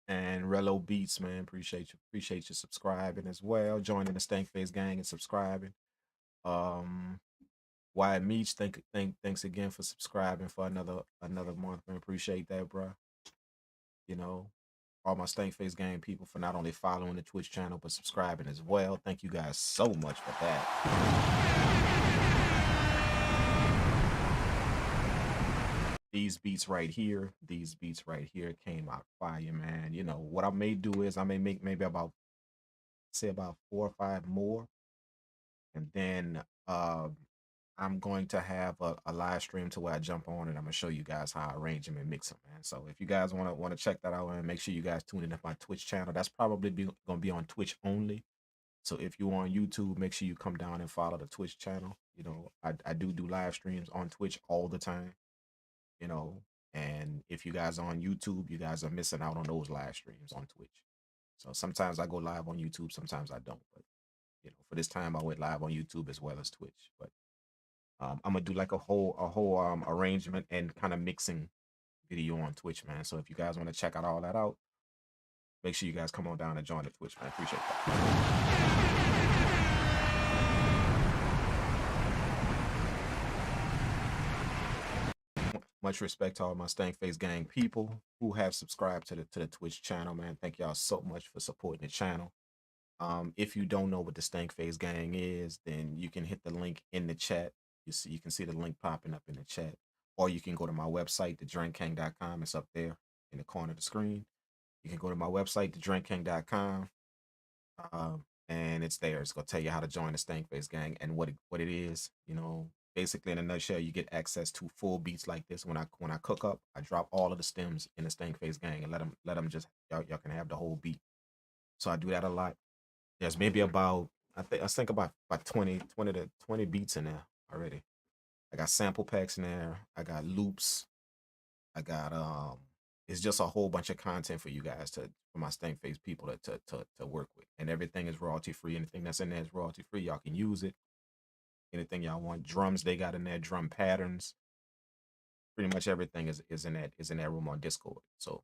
And Relo Beats, man, appreciate you subscribing as well. Joining the Stank Face gang and subscribing. Wyatt Meach, thanks again for subscribing for another month, man. Appreciate that, bro. You know, all my Stank Face gang people for not only following the Twitch channel but subscribing as well. Thank you guys so much for that. These beats right here came out fire, man. You know, what I may do is I may make maybe about 4 or 5 more. And then I'm going to have a live stream to where I jump on and I'm gonna show you guys how I arrange them and mix them, man. So if you guys want to check that out, and make sure you guys tune in to my Twitch channel. That's probably gonna be on Twitch only. So if you're on YouTube, make sure you come down and follow the Twitch channel. You know, I do live streams on Twitch all the time. You know, and if you guys are on YouTube, you guys are missing out on those live streams on Twitch. So sometimes I go live on YouTube, sometimes I don't. But you know, for this time I went live on YouTube as well as Twitch. But I'm gonna do like a whole arrangement and kind of mixing video on Twitch, man. So if you guys want to check all that out, make sure you guys come on down and join the Twitch, man. Appreciate that. Much respect to all my Stank Face gang people who have subscribed to the Twitch channel, man. Thank y'all so much for supporting the channel. If you don't know what the Stank Face gang is, then you can hit the link in the chat. You can see the link popping up in the chat, or you can go to my website, thedrinkkang.com. It's up there in the corner of the screen. You can go to my website, thedrinkkang.com, and it's there. It's gonna tell you how to join the Stank Face gang and what it is. You know, basically in a nutshell, you get access to full beats like this. When I cook up, I drop all of the stems in the Stank Face gang and let them just y'all can have the whole beat. So I do that a lot. There's maybe about I think about 20 beats in there already. I got sample packs in there. I got loops. I got it's just a whole bunch of content for you guys for my Stank Face people to work with. And everything is royalty free. Anything that's in there is royalty free. Y'all can use it. Anything y'all want. Drums they got in there, drum patterns. Pretty much everything is in that room on Discord. So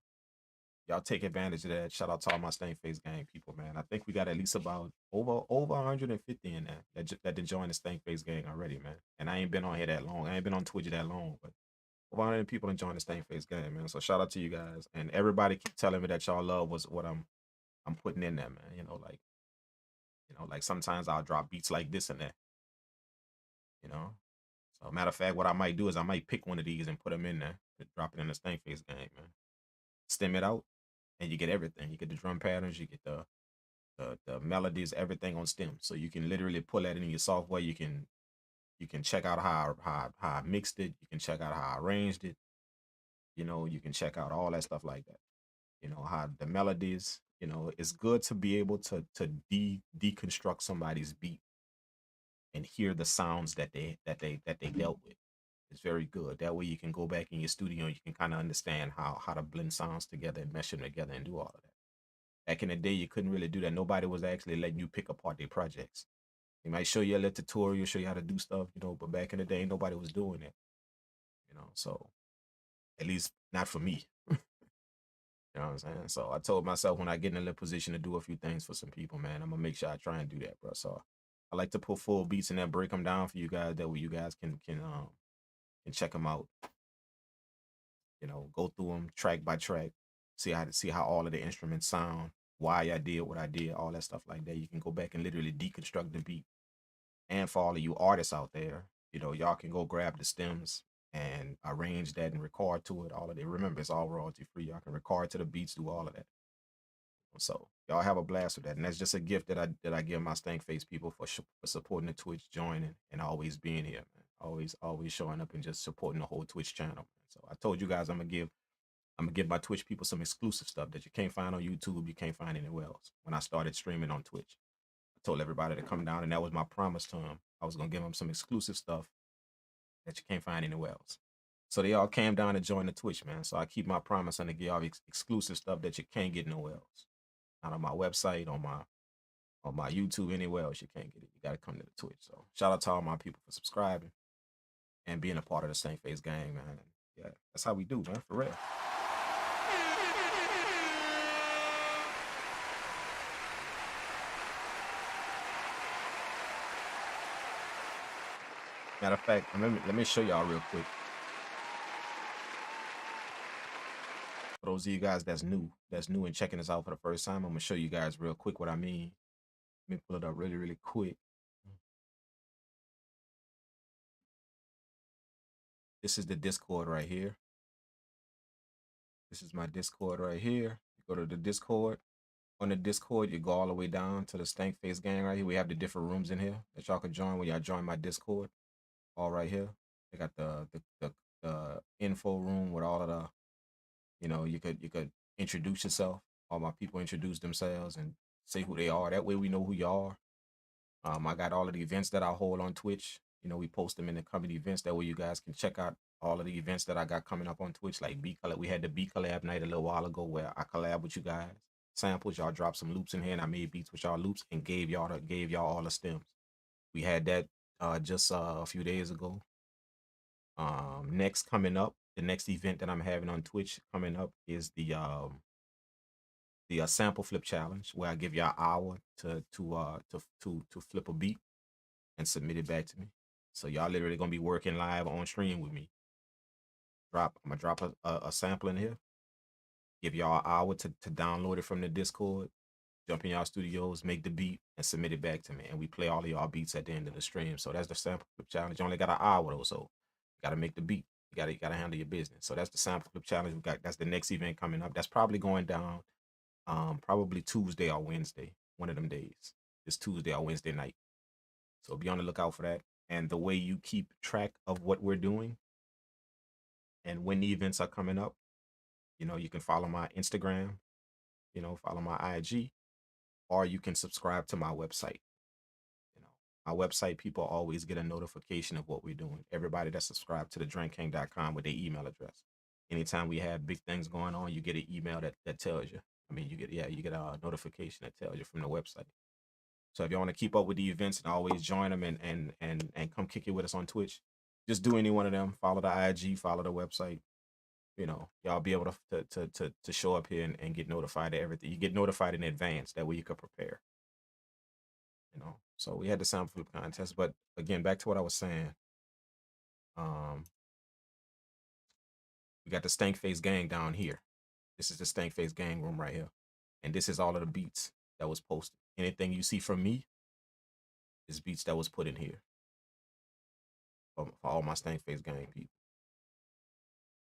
y'all take advantage of that. Shout out to all my Stank Face gang people, man. I think we got at least about over 150 in there that did join the Stank Face gang already, man. And I ain't been on here that long. I ain't been on Twitch that long, but over 100 people that joined the Stank Face gang, man. So shout out to you guys. And everybody keep telling me that y'all love what I'm putting in there, man. You know, like sometimes I'll drop beats like this in there. You know. So matter of fact, what I might do is I might pick one of these and put them in there, drop it in the Stank Face gang, man. Stem it out, and you get everything. You get the drum patterns, you get the melodies, everything on stem. So you can literally pull that in your software. You can check out how I mixed it. You can check out how I arranged it. You know, you can check out all that stuff like that. You know, how the melodies, you know, it's good to be able to deconstruct somebody's beat and hear the sounds that they dealt with. It's very good. That way you can go back in your studio and you can kind of understand how to blend sounds together and mesh them together and do all of that. Back in the day, you couldn't really do that. Nobody was actually letting you pick apart their projects. They might show you a little tutorial, show you how to do stuff, you know, but back in the day, nobody was doing it, you know. So at least not for me. You know what I'm saying? So I told myself when I get in a position to do a few things for some people, man, I'm gonna make sure I try and do that, bro. So I like to put full beats in there, break them down for you guys. That way you guys can check them out. You know, go through them track by track, see how all of the instruments sound, why I did what I did, all that stuff like that. You can go back and literally deconstruct the beat. And for all of you artists out there, you know, y'all can go grab the stems and arrange that and record to it. All of it. Remember, it's all royalty free. Y'all can record to the beats, do all of that. So y'all have a blast with that, and that's just a gift that I give my stank face people for supporting the Twitch, joining, and always being here, man. Always showing up and just supporting the whole Twitch channel. Man. So I told you guys I'm gonna give my Twitch people some exclusive stuff that you can't find on YouTube, you can't find anywhere else. When I started streaming on Twitch, I told everybody to come down, and that was my promise to them. I was gonna give them some exclusive stuff that you can't find anywhere else. So they all came down to join the Twitch, man. So I keep my promise and to give y'all exclusive stuff that you can't get nowhere else. Not on my website, on my YouTube, anywhere else you can't get it. You gotta come to the Twitch. So shout out to all my people for subscribing and being a part of the Stank Face gang, man. Yeah, that's how we do, man, for real. Matter of fact, let me show y'all real quick. For those of you guys that's new and checking this out for the first time, I'm gonna show you guys real quick what I mean. Let me pull it up really, really quick. This is the Discord right here. This is my Discord right here. You go to the Discord. On the Discord, you go all the way down to the Stank Face gang right here. We have the different rooms in here that y'all can join when y'all join my Discord. All right here. They got the info room with all of the, you know, you could introduce yourself. All my people introduce themselves and say who they are. That way we know who you are. I got all of the events that I hold on Twitch. You know, we post them in the coming events. That way you guys can check out all of the events that I got coming up on Twitch. Like B Collab. We had the B Collab night a little while ago where I collab with you guys. Samples, y'all dropped some loops in here and I made beats with y'all loops and gave y'all all the stems. We had that just a few days ago. Next coming up, the next event that I'm having on Twitch coming up is the sample flip challenge where I give y'all an hour to flip a beat and submit it back to me. So y'all literally gonna be working live on stream with me. I'm gonna drop a sample in here, give y'all an hour to download it from the Discord, jump in y'all studios, make the beat, and submit it back to me. And we play all of y'all beats at the end of the stream. So that's the sample flip challenge. You only got an hour though, so you gotta make the beat. You gotta handle your business. So that's the sample flip challenge. That's the next event coming up. That's probably going down probably Tuesday or Wednesday, one of them days. It's Tuesday or Wednesday night. So be on the lookout for that. And the way you keep track of what we're doing and when the events are coming up, you know, you can follow my Instagram, you know, follow my IG, or you can subscribe to my website. You know, my website, people always get a notification of what we're doing. Everybody that's subscribed to the drinkkang.com with their email address. Anytime we have big things going on, you get an email that tells you. I mean, you get a notification that tells you from the website. So if you want to keep up with the events and always join them and come kick it with us on Twitch, just do any one of them. Follow the IG, follow the website. You know, y'all be able to show up here and get notified of everything. You get notified in advance. That way you can prepare. You know, so we had the sample flip contest, but again, back to what I was saying. We got the Stank Face gang down here. This is the Stank Face gang room right here. And this is all of the beats that was posted. Anything you see from me is beats that was put in here for all my Stank Face gang people.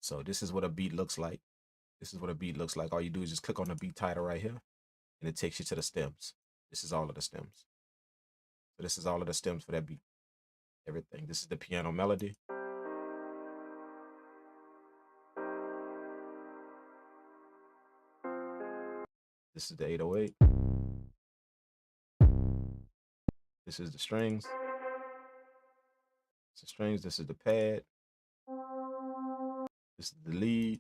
So this is what a beat looks like. This is what a beat looks like. All you do is just click on the beat title right here, and it takes you to the stems. This is all of the stems. So this is all of the stems for that beat. Everything. This is the piano melody. This is the 808. This is the strings. This is the strings. This is the pad. This is the lead.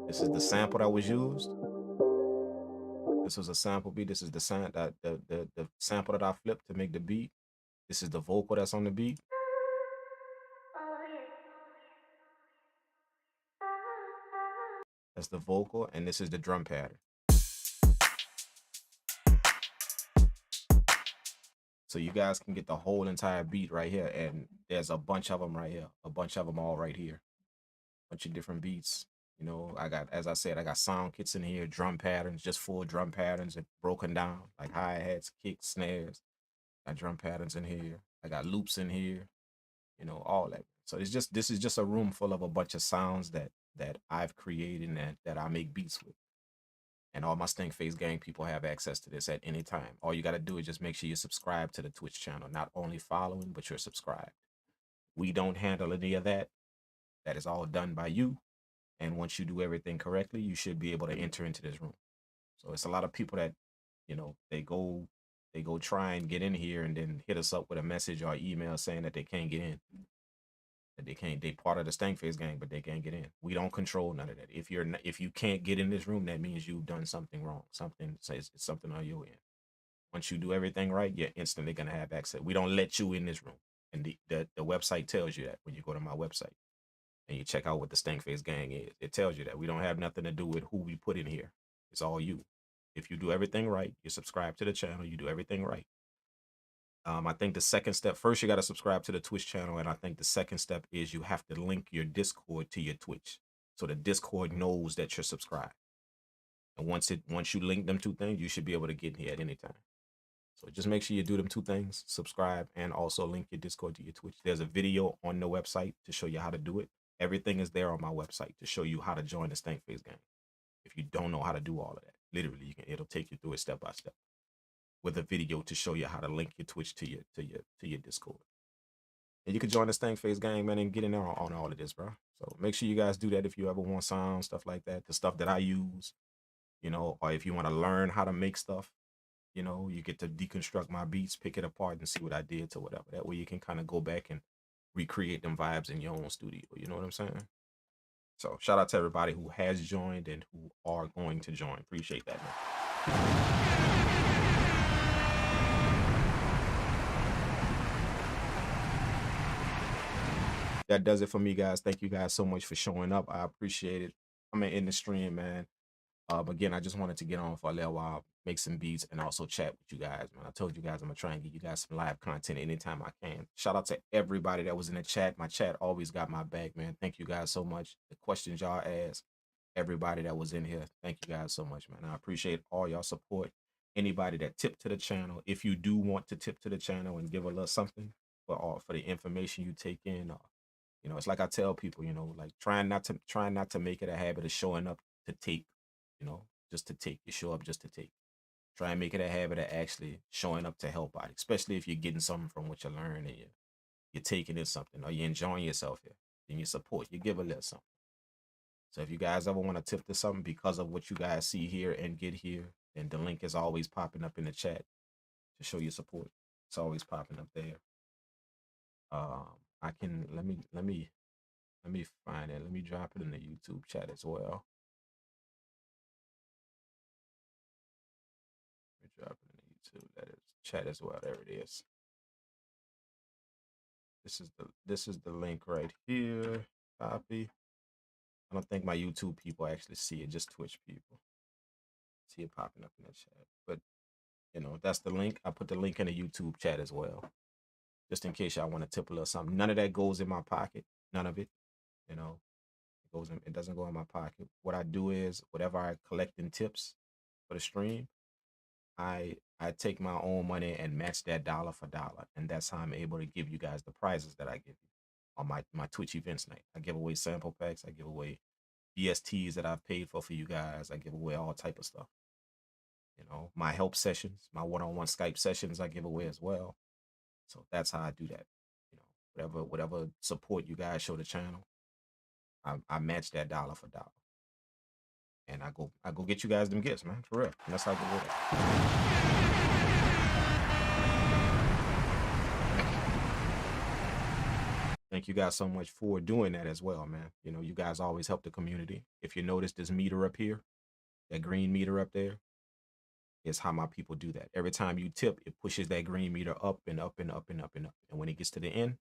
This is the sample that was used. This was a sample beat. This is the sound that the sample that I flipped to make the beat. This is the vocal that's on the beat. That's the vocal, and this is the drum pattern. So you guys can get the whole entire beat right here, and there's a bunch of them right here, a bunch of them all right here, bunch of different beats. You know, I got, as I said, I got sound kits in here, drum patterns, just full drum patterns and broken down, like hi-hats, kicks, snares. I got drum patterns in here. I got loops in here, you know, all that. So it's just, this is just a room full of a bunch of sounds that I've created and that I make beats with. And all my Stink Face Gang people have access to this at any time. All you got to do is just make sure you subscribe to the Twitch channel. Not only following, but you're subscribed. We don't handle any of that. That is all done by you. And once you do everything correctly, you should be able to enter into this room. So it's a lot of people that, you know, they go try and get in here and then hit us up with a message or email saying that they can't get in. That they part of the Stank Face Gang, but they can't get in. We don't control none of that. If you can't get in this room, that means you've done something wrong. Something says it's something on your end. Once you do everything right, you're instantly gonna have access. We don't let you in this room, and the website tells you that when you go to my website and you check out what the Stank Face Gang is. It tells you that we don't have nothing to do with who we put in here. It's all you. If you do everything right, you subscribe to the channel, you do everything right. I think the second step, first you got to subscribe to the Twitch channel, and I think the second step is you have to link your Discord to your Twitch, so the Discord knows that you're subscribed. And once you link them two things, you should be able to get in here at any time. So just make sure you do them two things: subscribe and also link your Discord to your Twitch. There's a video on the website to show you how to do it. Everything is there on my website to show you how to join the Stank Face Gang. If you don't know how to do all of that, literally, it'll take you through it step by step, with a video to show you how to link your Twitch to your Discord. And you can join the Stank Face Gang, man, and get in there on all of this, bro. So make sure you guys do that if you ever want sound, stuff like that, the stuff that I use, you know, or if you want to learn how to make stuff, you know, you get to deconstruct my beats, pick it apart and see what I did to whatever. That way you can kind of go back and recreate them vibes in your own studio. You know what I'm saying? So shout out to everybody who has joined and who are going to join. Appreciate that, man. That does it for me, guys. Thank you guys so much for showing up. I appreciate it. I'm in the stream, man. Again, I just wanted to get on for a little while, make some beats, and also chat with you guys, man. I told you guys I'm gonna try and give you guys some live content anytime I can. Shout out to everybody that was in the chat. My chat always got my back, man. Thank you guys so much. The questions y'all asked, everybody that was in here, thank you guys so much, man. I appreciate all y'all support. Anybody that tipped to the channel, if you do want to tip to the channel and give a little something for the information you take in, you know, it's like I tell people, you know, like trying not to make it a habit of showing up to take, you know, just to take. You show up just to take. Try and make it a habit of actually showing up to help out, especially if you're getting something from what you learn and you're taking in something or you're enjoying yourself here. Then you support, you give a little something. So if you guys ever want to tip to something because of what you guys see here and get here, then the link is always popping up in the chat to show your support. It's always popping up there. I can let me find it. Let me drop it in the YouTube chat as well. Let me drop it in the YouTube. That is chat as well. There it is. This is the link right here. Copy. I don't think my YouTube people actually see it, just Twitch people. See it popping up in the chat. But you know, that's the link. I put the link in the YouTube chat as well, just in case y'all want to tip a little something. None of that goes in my pocket. None of it. You know, it doesn't go in my pocket. What I do is whatever I collect in tips for the stream, I take my own money and match that dollar for dollar, and that's how I'm able to give you guys the prizes that I give you on my Twitch events night. I give away sample packs. I give away BSTs that I've paid for you guys. I give away all type of stuff. You know, my help sessions, my one-on-one Skype sessions, I give away as well. So that's how I do that. You know, whatever support you guys show the channel, I match that dollar for dollar. And I go get you guys them gifts, man, for real. And that's how I get with it. Thank you guys so much for doing that as well, man. You know, you guys always help the community. If you notice this meter up here, that green meter up there, is how my people do that. Every time you tip, it pushes that green meter up and up and up and up and up. And when it gets to the end,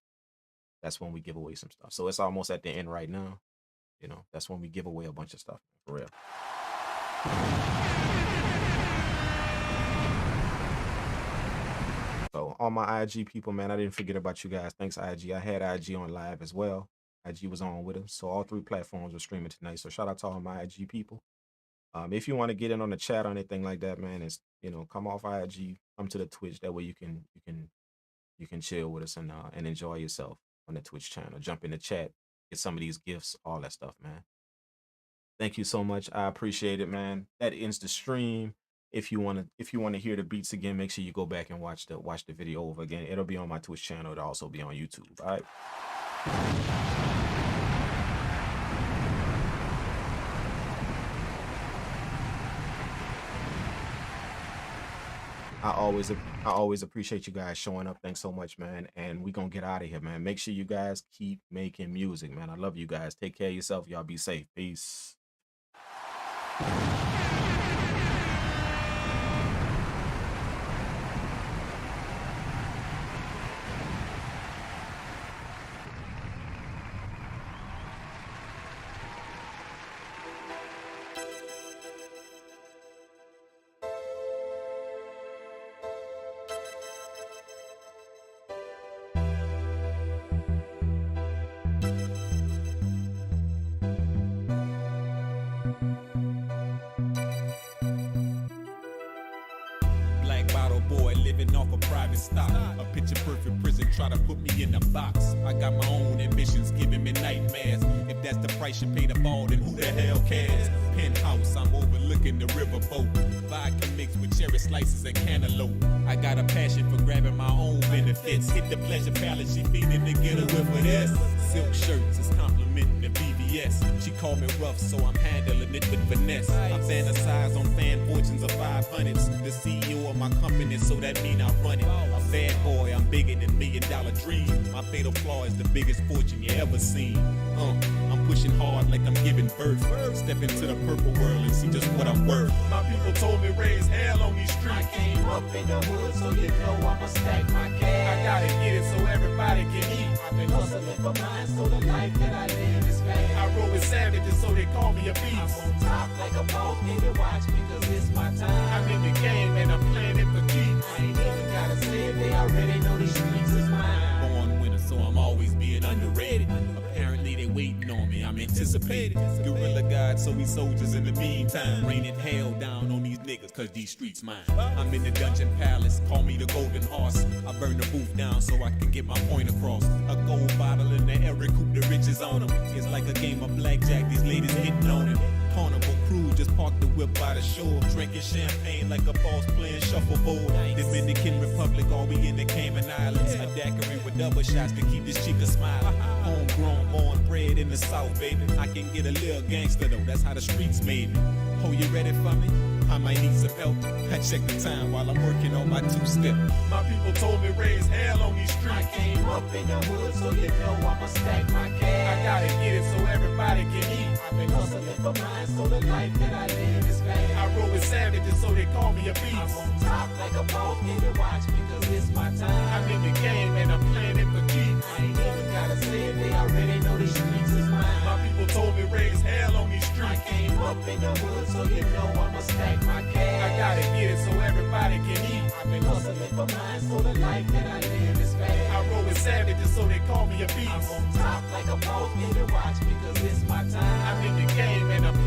that's when we give away some stuff. So it's almost at the end right now. You know, that's when we give away a bunch of stuff, for real. So all my IG people, man, I didn't forget about you guys. Thanks, IG. I had IG on live as well. IG was on with us. So all 3 platforms were streaming tonight. So shout out to all my IG people. If you want to get in on the chat or anything like that, man, it's, you know, come off IG, come to the Twitch. That way you can chill with us and enjoy yourself on the Twitch channel. Jump in the chat, get some of these gifts, all that stuff, man. Thank you so much. I appreciate it, man. That ends the stream. If you want to hear the beats again, make sure you go back and watch the video over again. It'll be on my Twitch channel. It'll also be on YouTube. All right. I always appreciate you guys showing up. Thanks so much, man. And we gonna get out of here, man. Make sure you guys keep making music, man. I love you guys. Take care of yourself. Y'all be safe. Peace. Black bottle boy living off a private stock. A picture perfect prison try to put me in a box. I got my own ambitions giving me nightmares. If that's the price you pay to ball, then who the hell cares? Penthouse, I'm overlooking the riverboat. Vodka mixed with cherry slices and cantaloupe. I got a passion for grabbing my own benefits. Hit the pleasure palace, she feeding to get away for this. Silk shirts is complimenting the BBS. She called me rough, so I'm handling it with finesse. I fantasize on fan fortunes of 500s. The CEO of my company, so that mean I run it. A bad boy, I'm bigger than $1 million dream. My fatal flaw is the biggest fortune you ever seen. I'm pushing hard like I'm giving birth. Step into the purple world and see just what I'm worth. My people told me raise hell on these streets. I came up in the hood, so you know I'ma stack my cash. I gotta get it so everybody can eat. I've been hustling for mine, so the life that I live is fast. I roll with savages, so they call me a beast. I'm on top like a boss, baby, watch me, cause it's my time. I'm in the game and I'm playing it for keeps. I ain't even gotta say it, they already know these streets is mine. Born winner, so I'm always being underrated. Apparently they waiting on me, I'm anticipated. Guerrilla God, so we soldiers in the meantime. Raining hell down on these niggas, cause these streets mine. I'm in the dungeon palace, call me the golden horse. I burn the booth down so I can get my point across. A gold bottle in the air, recoup the riches on them. It's like a game of blackjack, these ladies hitting on it. Carnival crew just parked the whip by the shore. Drinking champagne like a boss playing shuffleboard. Dominican Republic, all we in the Cayman Islands. A daiquiri with double shots to keep this chica smiling. Homegrown, born, bred in the South, baby. I can get a little gangster though, that's how the streets made me. Oh, you ready for me? I might need some help. I check the time while I'm working on my 2-step. My people told me raise hell on these streets. I came up in the hood, so you know I'ma stack my cash. I gotta get it so everybody can eat. I've been hustling for mine, so the life that I live is fast. I roll with savages, so they call me a beast. I'm on top like a boss, baby, watch me, cause it's my time. I'm in the game and I'm playing it for keeps. I ain't even gotta say it, they already know these streets is mine. My people told me raise hell on these streets. I came up in the hood, so you know I'ma stack my cash. I gotta get it so everybody can eat. I've been hustling for mine, so the life that I live is fast. I roll with savages, so they call me a beast. I'm on top like a boss, baby, watch me, cause it's my time. I'm in the game and I'm